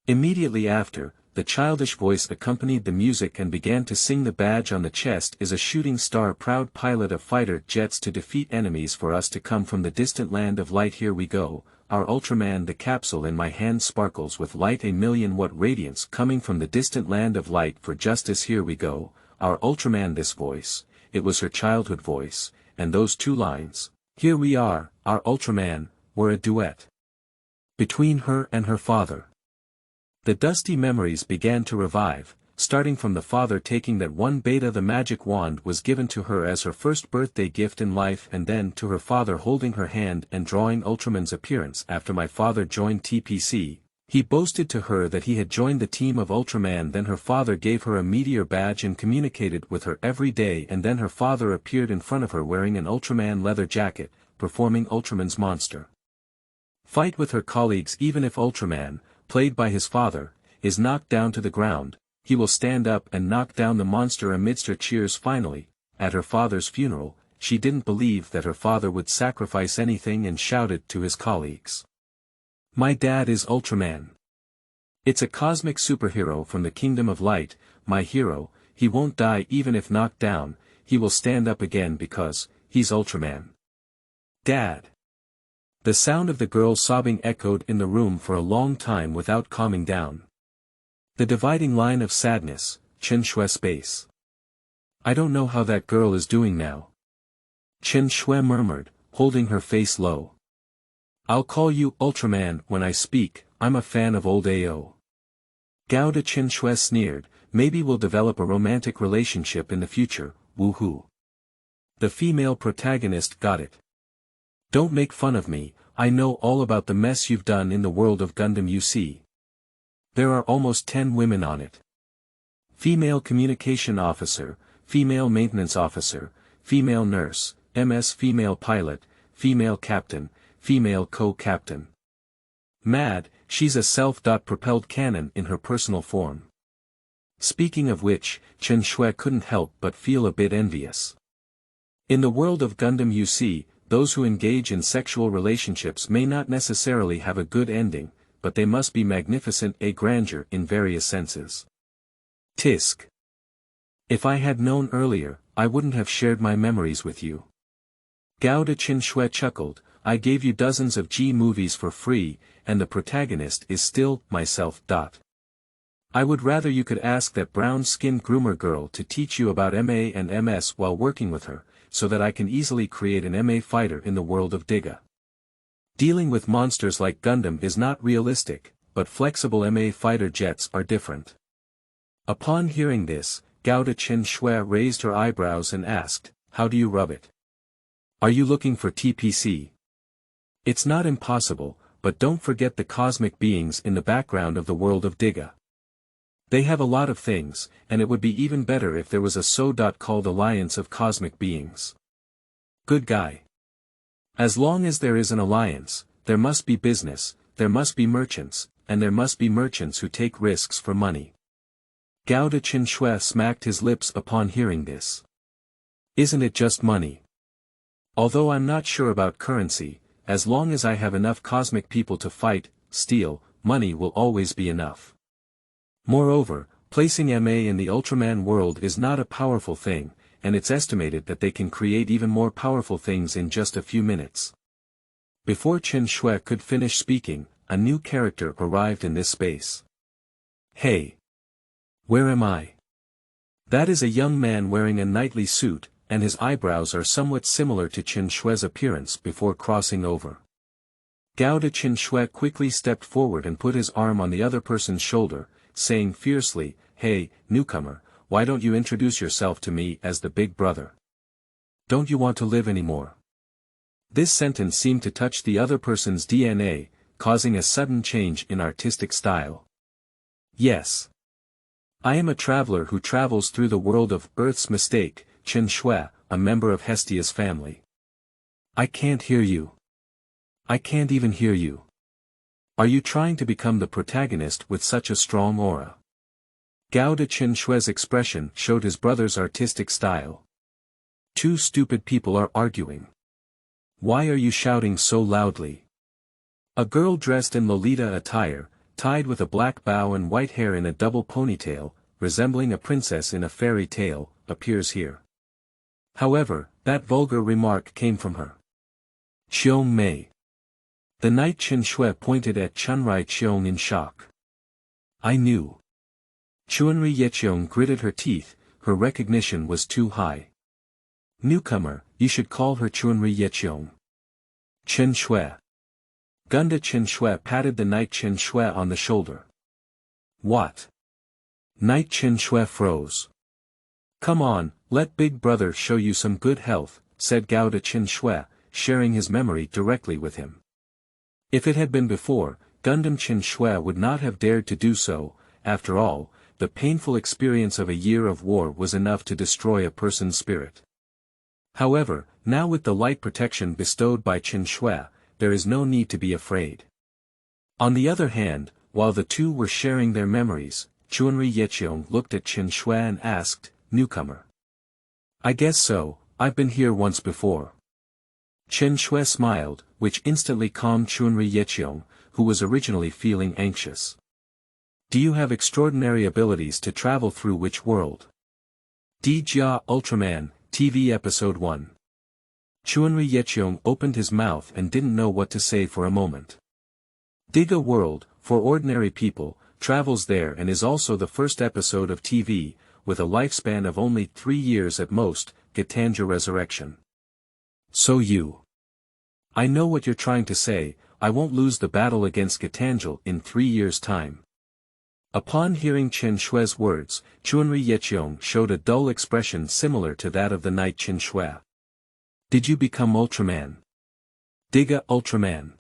Immediately after, the childish voice accompanied the music and began to sing. The badge on the chest is a shooting star, proud pilot of fighter jets to defeat enemies, for us to come from the distant land of light. Here we go, our Ultraman. The capsule in my hand sparkles with light, 1,000,000-watt radiance coming from the distant land of light for justice. Here we go, our Ultraman. This voice, it was her childhood voice, and those 2 lines, here we are, our Ultraman, were a duet between her and her father. The dusty memories began to revive, starting from the father taking that one beta. The magic wand was given to her as her first birthday gift in life, and then to her father holding her hand and drawing Ultraman's appearance. After my father joined TPC, he boasted to her that he had joined the team of Ultraman. Then her father gave her a meteor badge and communicated with her every day, and then her father appeared in front of her wearing an Ultraman leather jacket, performing Ultraman's monster fight with her colleagues. Even if Ultraman, played by his father, is knocked down to the ground, he will stand up and knock down the monster amidst her cheers. Finally, at her father's funeral, she didn't believe that her father would sacrifice anything and shouted to his colleagues. My dad is Ultraman. It's a cosmic superhero from the Kingdom of Light, my hero, he won't die even if knocked down, he will stand up again because, he's Ultraman. Dad. The sound of the girl sobbing echoed in the room for a long time without calming down. The dividing line of sadness, Chen Xue space. I don't know how that girl is doing now. Chen Xue murmured, holding her face low. I'll call you Ultraman when I speak, I'm a fan of old AO. Gao de Chen Xue sneered, maybe we'll develop a romantic relationship in the future, woohoo. The female protagonist got it. Don't make fun of me, I know all about the mess you've done in the world of Gundam you see. There are almost 10 women on it. Female communication officer, female maintenance officer, female nurse, MS female pilot, female captain, female co-captain. Mad, she's a self-propelled cannon in her personal form. Speaking of which, Chen Xue couldn't help but feel a bit envious. In the world of Gundam you see, those who engage in sexual relationships may not necessarily have a good ending, but they must be magnificent a grandeur in various senses. Tisk. If I had known earlier, I wouldn't have shared my memories with you. Gao de Chen Xue chuckled, I gave you dozens of G movies for free, and the protagonist is still, myself. I would rather you could ask that brown-skinned groomer girl to teach you about MA and MS while working with her, so that I can easily create an MA fighter in the world of Diga. Dealing with monsters like Gundam is not realistic, but flexible MA fighter jets are different. Upon hearing this, Gao de Chen Xue raised her eyebrows and asked, how do you rub it? Are you looking for TPC? It's not impossible, but don't forget the cosmic beings in the background of the world of Diga. They have a lot of things, and it would be even better if there was a so-called alliance of cosmic beings. Good guy. As long as there is an alliance, there must be business, there must be merchants, and there must be merchants who take risks for money. Gao de Chen Xue smacked his lips upon hearing this. Isn't it just money? Although I'm not sure about currency, as long as I have enough cosmic people to fight, steal, money will always be enough. Moreover, placing MA in the Ultraman world is not a powerful thing, and it's estimated that they can create even more powerful things in just a few minutes. Before Chen Xue could finish speaking, a new character arrived in this space. Hey! Where am I? That is a young man wearing a knightly suit, and his eyebrows are somewhat similar to Chen Xue's appearance before crossing over. Gao de Chen Xue quickly stepped forward and put his arm on the other person's shoulder, saying fiercely, hey, newcomer, why don't you introduce yourself to me as the big brother? Don't you want to live anymore? This sentence seemed to touch the other person's DNA, causing a sudden change in artistic style. Yes. I am a traveler who travels through the world of Earth's mistake, Chen Xue, a member of Hestia's family. I can't hear you. I can't even hear you. Are you trying to become the protagonist with such a strong aura? Gao de Chen Xue's expression showed his brother's artistic style. Two stupid people are arguing. Why are you shouting so loudly? A girl dressed in Lolita attire, tied with a black bow and white hair in a double ponytail, resembling a princess in a fairy tale, appears here. However, that vulgar remark came from her. Qiong Mei. The knight Chen Xue pointed at Chunri Qiong in shock. I knew. Chunri Yeqiong gritted her teeth, her recognition was too high. Newcomer, you should call her Chunri Yeqiong. Chen Xue. Gunda Chen Xue patted the knight Chen Xue on the shoulder. What? Knight Chen Xue froze. Come on, let big brother show you some good health, said Gao de Chen Xue, sharing his memory directly with him. If it had been before, Gundam Chen Xue would not have dared to do so. After all, the painful experience of a year of war was enough to destroy a person's spirit. However, now with the light protection bestowed by Chen Xue, there is no need to be afraid. On the other hand, while the two were sharing their memories, Chunri Yeqiong looked at Chen Xue and asked, newcomer. I guess so, I've been here once before. Chen Xue smiled, which instantly calmed Chunri Yeqiong, who was originally feeling anxious. Do you have extraordinary abilities to travel through which world? Dijia Ultraman, TV Episode 1. Chunri Yeqiong opened his mouth and didn't know what to say for a moment. Diga World, for ordinary people, travels there and is also the first episode of TV, with a lifespan of only 3 years at most, Gitanja Resurrection. So you. I know what you're trying to say, I won't lose the battle against Gitanja in 3 years' time. Upon hearing Chen Xue's words, Chunri Yeqiong showed a dull expression similar to that of the knight Chen Xue. Did you become Ultraman? Diga Ultraman?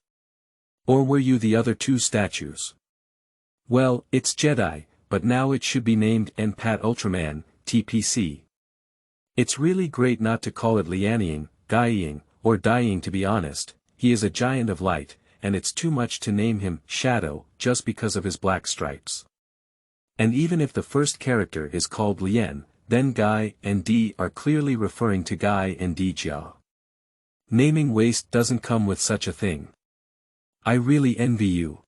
Or were you the other 2 statues? Well, it's Jedi, but now it should be named Pat Ultraman, TPC. It's really great not to call it Lianying, Gaiing, or Dying to be honest, he is a giant of light, and it's too much to name him Shadow just because of his black stripes. And even if the first character is called Lian, then Gai and Di are clearly referring to Gai and Dijia. Naming waste doesn't come with such a thing. I really envy you.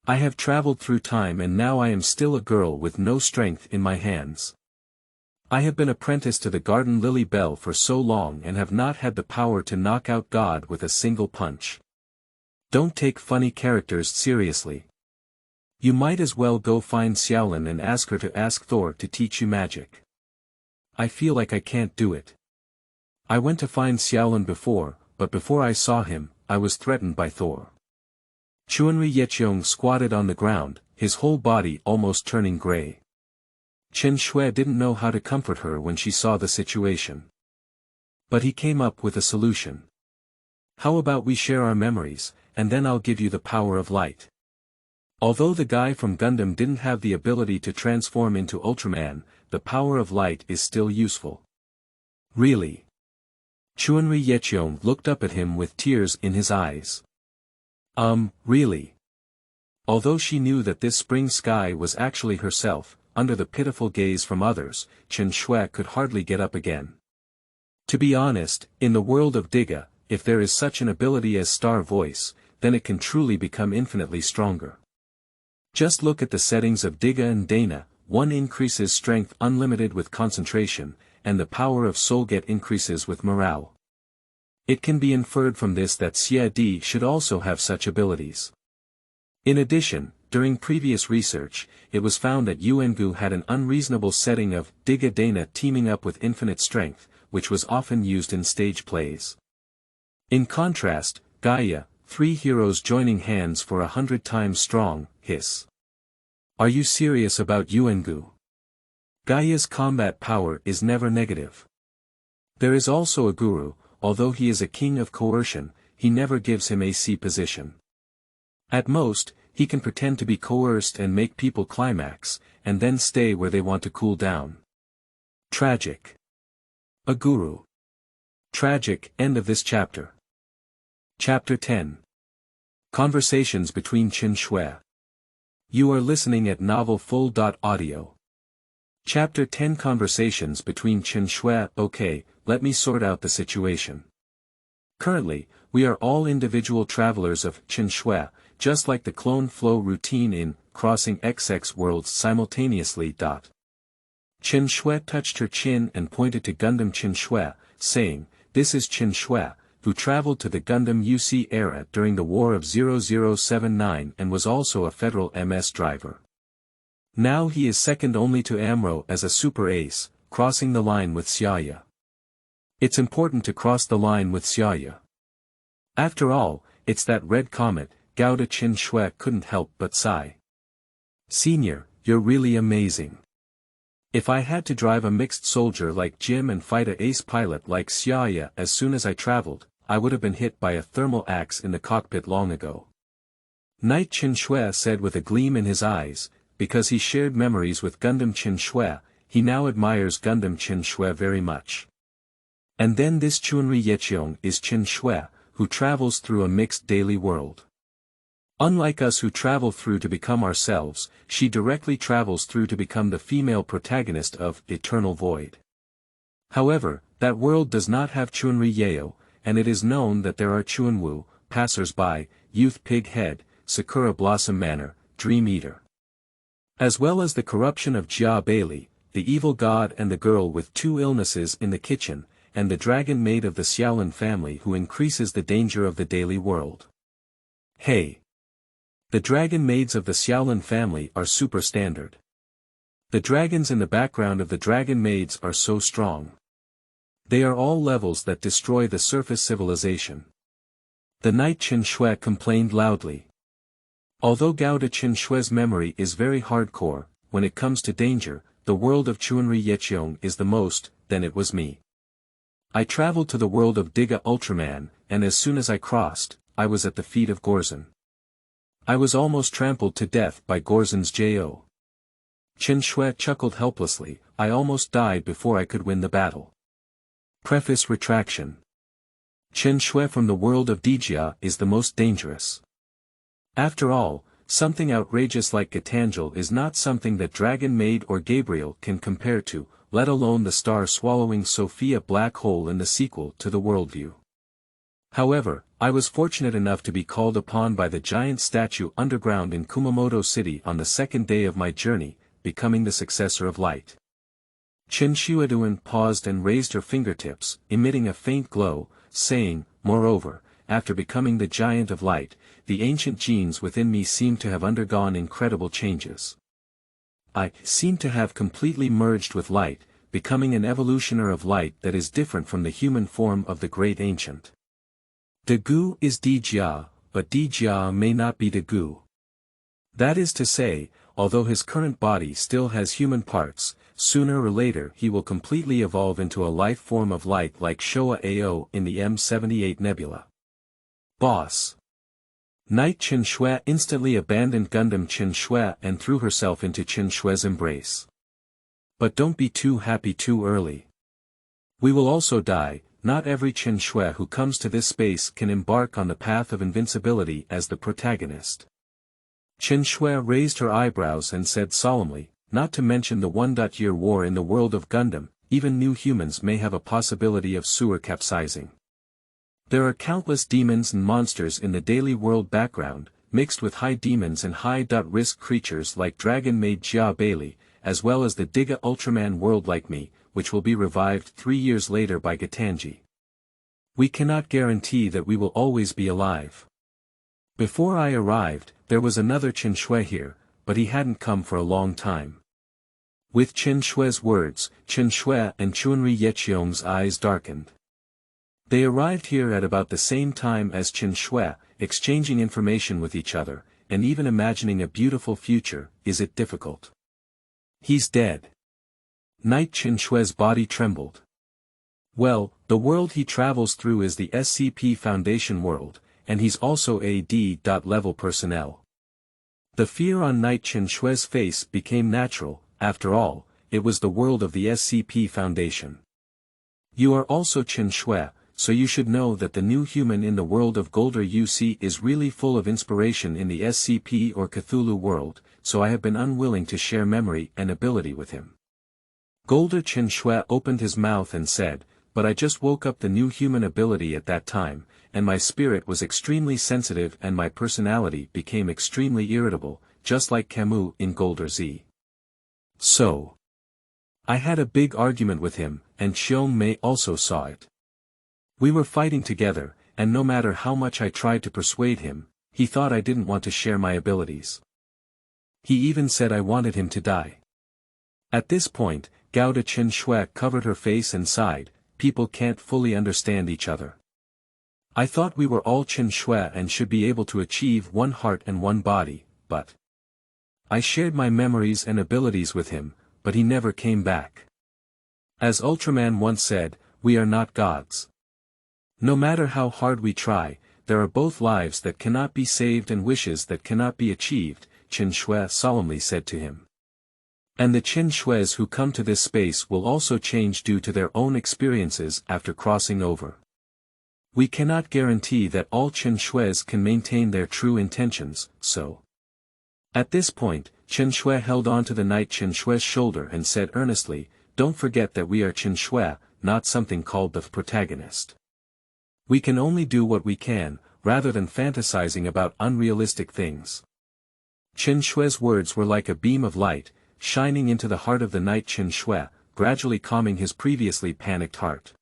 I have traveled through time and now I am still a girl with no strength in my hands. I have been apprenticed to the garden lily bell for so long and have not had the power to knock out God with a single punch. Don't take funny characters seriously. You might as well go find Xiaolin and ask her to ask Thor to teach you magic. I feel like I can't do it. I went to find Xiaolin before, but before I saw him, I was threatened by Thor. Chunri Yeqiong squatted on the ground, his whole body almost turning gray. Chen Xue didn't know how to comfort her when she saw the situation. But he came up with a solution. How about we share our memories, and then I'll give you the power of light. Although the guy from Gundam didn't have the ability to transform into Ultraman, the power of light is still useful. Really? Chunri Yeqiong looked up at him with tears in his eyes. Really? Although she knew that this spring sky was actually herself, under the pitiful gaze from others, Chen Xue could hardly get up again. To be honest, in the world of Diga, if there is such an ability as Star Voice, then it can truly become infinitely stronger. Just look at the settings of Diga and Dana, one increases strength unlimited with concentration, and the power of Soul Get increases with morale. It can be inferred from this that Xie Di should also have such abilities. In addition, during previous research, it was found that Yuangu had an unreasonable setting of Diga Dana teaming up with infinite strength, which was often used in stage plays. In contrast, Gaia, 3 heroes joining hands for 100 times strong, hiss. Are you serious about Yuangu? Gaia's combat power is never negative. There is also a guru, although he is a king of coercion, he never gives him AC position. At most, he can pretend to be coerced and make people climax, and then stay where they want to cool down. Tragic. A guru. Tragic. End of this chapter. Chapter 10. Conversations between Chen Xue. You are listening at novelfull.audio. Chapter 10 Conversations between Chen Xue. Okay, let me sort out the situation. Currently, we are all individual travelers of Chen Xue, just like the clone flow routine in Crossing XX Worlds simultaneously. Chen Xue touched her chin and pointed to Gundam Chen Xue, saying, "This is Chen Xue, who traveled to the Gundam UC era during the War of 0079 and was also a Federal MS driver. Now he is second only to Amro as a super ace, crossing the line with Shaya. It's important to cross the line with Shaya. After all, it's that red comet." Gauda Chen Xue couldn't help but sigh. "Senior, you're really amazing. If I had to drive a mixed soldier like Jim and fight a ace pilot like Xia as soon as I traveled, I would have been hit by a thermal axe in the cockpit long ago." Knight Chen Xue said with a gleam in his eyes, because he shared memories with Gundam Chen Xue, he now admires Gundam Chen Xue very much. And then this Chunri Yeqiong is Chen Xue, who travels through a mixed daily world. Unlike us who travel through to become ourselves, she directly travels through to become the female protagonist of Eternal Void. However, that world does not have Chunri Yeo, and it is known that there are Chunwu, passersby, youth pig head, Sakura blossom manor, dream eater. As well as the corruption of Jia Bailey, the evil god and the girl with 2 illnesses in the kitchen, and the dragon maid of the Xiaolin family who increases the danger of the daily world. Hey! The dragon maids of the Xiaolin family are super standard. The dragons in the background of the dragon maids are so strong. They are all levels that destroy the surface civilization. The knight Chen Xue complained loudly. Although Gauda Chen Xue's memory is very hardcore, when it comes to danger, the world of Chunri Yecheong is the most, then it was me. I traveled to the world of Diga Ultraman, and as soon as I crossed, I was at the feet of Gorzan. I was almost trampled to death by Gorzan's Jo. Chen Xue chuckled helplessly, I almost died before I could win the battle. Preface Retraction. Chen Xue from the world of Dijia is the most dangerous. After all, something outrageous like Gitangel is not something that Dragon Maid or Gabriel can compare to, let alone the star-swallowing Sophia black hole in the sequel to the worldview. However, I was fortunate enough to be called upon by the giant statue underground in Kumamoto City on the 2nd day of my journey, becoming the successor of Light. Chen Xue paused and raised her fingertips, emitting a faint glow, saying, moreover, after becoming the giant of Light, the ancient genes within me seem to have undergone incredible changes. I seem to have completely merged with Light, becoming an evolutioner of Light that is different from the human form of the great ancient. Degu is Dijia, but Dijia may not be Degu. That is to say, although his current body still has human parts, sooner or later he will completely evolve into a life form of Light like Showa Ao in the M78 Nebula. Boss. Knight Chen Xue instantly abandoned Gundam Chen Xue and threw herself into Chen Xue's embrace. But don't be too happy too early. We will also die. Not every Chen Xue who comes to this space can embark on the path of invincibility as the protagonist. Chen Xue raised her eyebrows and said solemnly, not to mention the 1-year war in the world of Gundam, even new humans may have a possibility of sewer capsizing. There are countless demons and monsters in the daily world background, mixed with high demons and high-risk creatures like Dragon Maid Jia Bailey, as well as the Diga Ultraman world like me, which will be revived 3 years later by Gitanji. We cannot guarantee that we will always be alive. Before I arrived, there was another Chen Xue here, but he hadn't come for a long time. With Chen Xue's words, Chen Xue and Chunri Yecheong's eyes darkened. They arrived here at about the same time as Chen Xue, exchanging information with each other, and even imagining a beautiful future. Is it difficult? He's dead. Knight Chen Xue's body trembled. Well, the world he travels through is the SCP Foundation world, and he's also a D.level personnel. The fear on Knight Chen Xue's face became natural. After all, it was the world of the SCP Foundation. You are also Chen Xue, so you should know that the new human in the world of Golder UC is really full of inspiration in the SCP or Cthulhu world, so I have been unwilling to share memory and ability with him. Golder Chen Xue opened his mouth and said, but I just woke up the new human ability at that time, and my spirit was extremely sensitive and my personality became extremely irritable, just like Camus in Golder Z. So, I had a big argument with him, and Xiong Mei also saw it. We were fighting together, and no matter how much I tried to persuade him, he thought I didn't want to share my abilities. He even said I wanted him to die. At this point, Gauda Chen Xue covered her face and sighed. People can't fully understand each other. I thought we were all Chen Xue and should be able to achieve one heart and one body, but I shared my memories and abilities with him, but he never came back. As Ultraman once said, we are not gods. No matter how hard we try, there are both lives that cannot be saved and wishes that cannot be achieved, Chen Xue solemnly said to him. And the Chen Xues who come to this space will also change due to their own experiences after crossing over. We cannot guarantee that all Chen Xues can maintain their true intentions, so. At this point, Chen Xue held on to the knight Chen Xue's shoulder and said earnestly, don't forget that we are Chen Xue, not something called the protagonist. We can only do what we can, rather than fantasizing about unrealistic things. Chen Xue's words were like a beam of light, shining into the heart of the knight Chen Xue, gradually calming his previously panicked heart.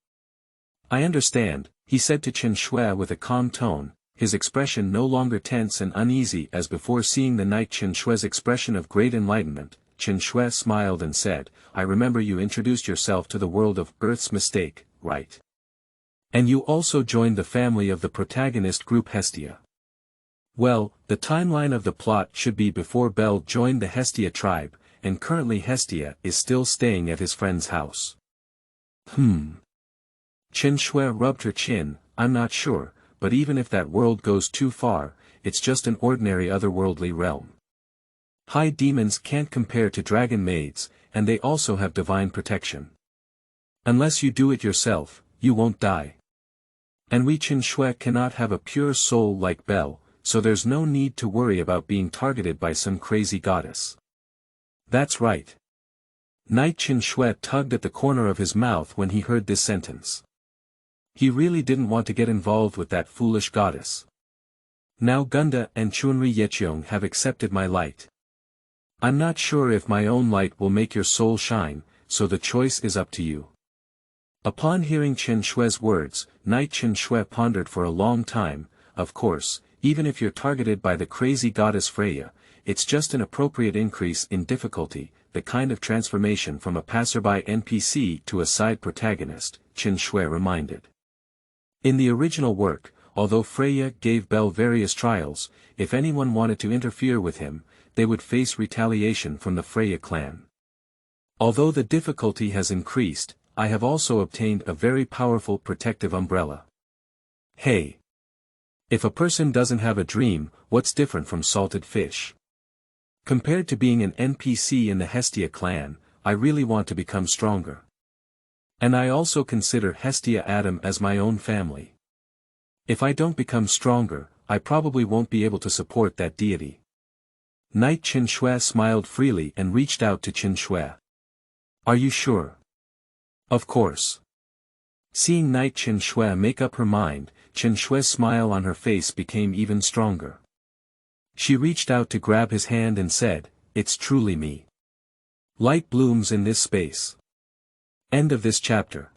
I understand, he said to Chen Xue with a calm tone, his expression no longer tense and uneasy as before. Seeing the knight Chen Xue's expression of great enlightenment, Chen Xue smiled and said, I remember you introduced yourself to the world of Earth's mistake, right? And you also joined the family of the protagonist group Hestia. Well, the timeline of the plot should be before Bell joined the Hestia tribe, and currently Hestia is still staying at his friend's house. Chen Xue rubbed her chin, I'm not sure, but even if that world goes too far, it's just an ordinary otherworldly realm. High demons can't compare to dragon maids, and they also have divine protection. Unless you do it yourself, you won't die. And we Chen Xue cannot have a pure soul like Belle, so there's no need to worry about being targeted by some crazy goddess. That's right. Knight Chen Xue tugged at the corner of his mouth when he heard this sentence. He really didn't want to get involved with that foolish goddess. Now Gunda and Chunri Yecheong have accepted my light. I'm not sure if my own light will make your soul shine, so the choice is up to you. Upon hearing Chen Xue's words, Knight Chen Xue pondered for a long time. Of course, even if you're targeted by the crazy goddess Freya, it's just an appropriate increase in difficulty, the kind of transformation from a passerby NPC to a side protagonist, Chen Xue reminded. In the original work, although Freya gave Bell various trials, if anyone wanted to interfere with him, they would face retaliation from the Freya clan. Although the difficulty has increased, I have also obtained a very powerful protective umbrella. Hey! If a person doesn't have a dream, what's different from salted fish? Compared to being an NPC in the Hestia clan, I really want to become stronger. And I also consider Hestia Adam as my own family. If I don't become stronger, I probably won't be able to support that deity. Knight Chen Xue smiled freely and reached out to Chen Xue. Are you sure? Of course. Seeing Knight Chen Xue make up her mind, Chen Xue's smile on her face became even stronger. She reached out to grab his hand and said, it's truly me. Light blooms in this space. End of this chapter.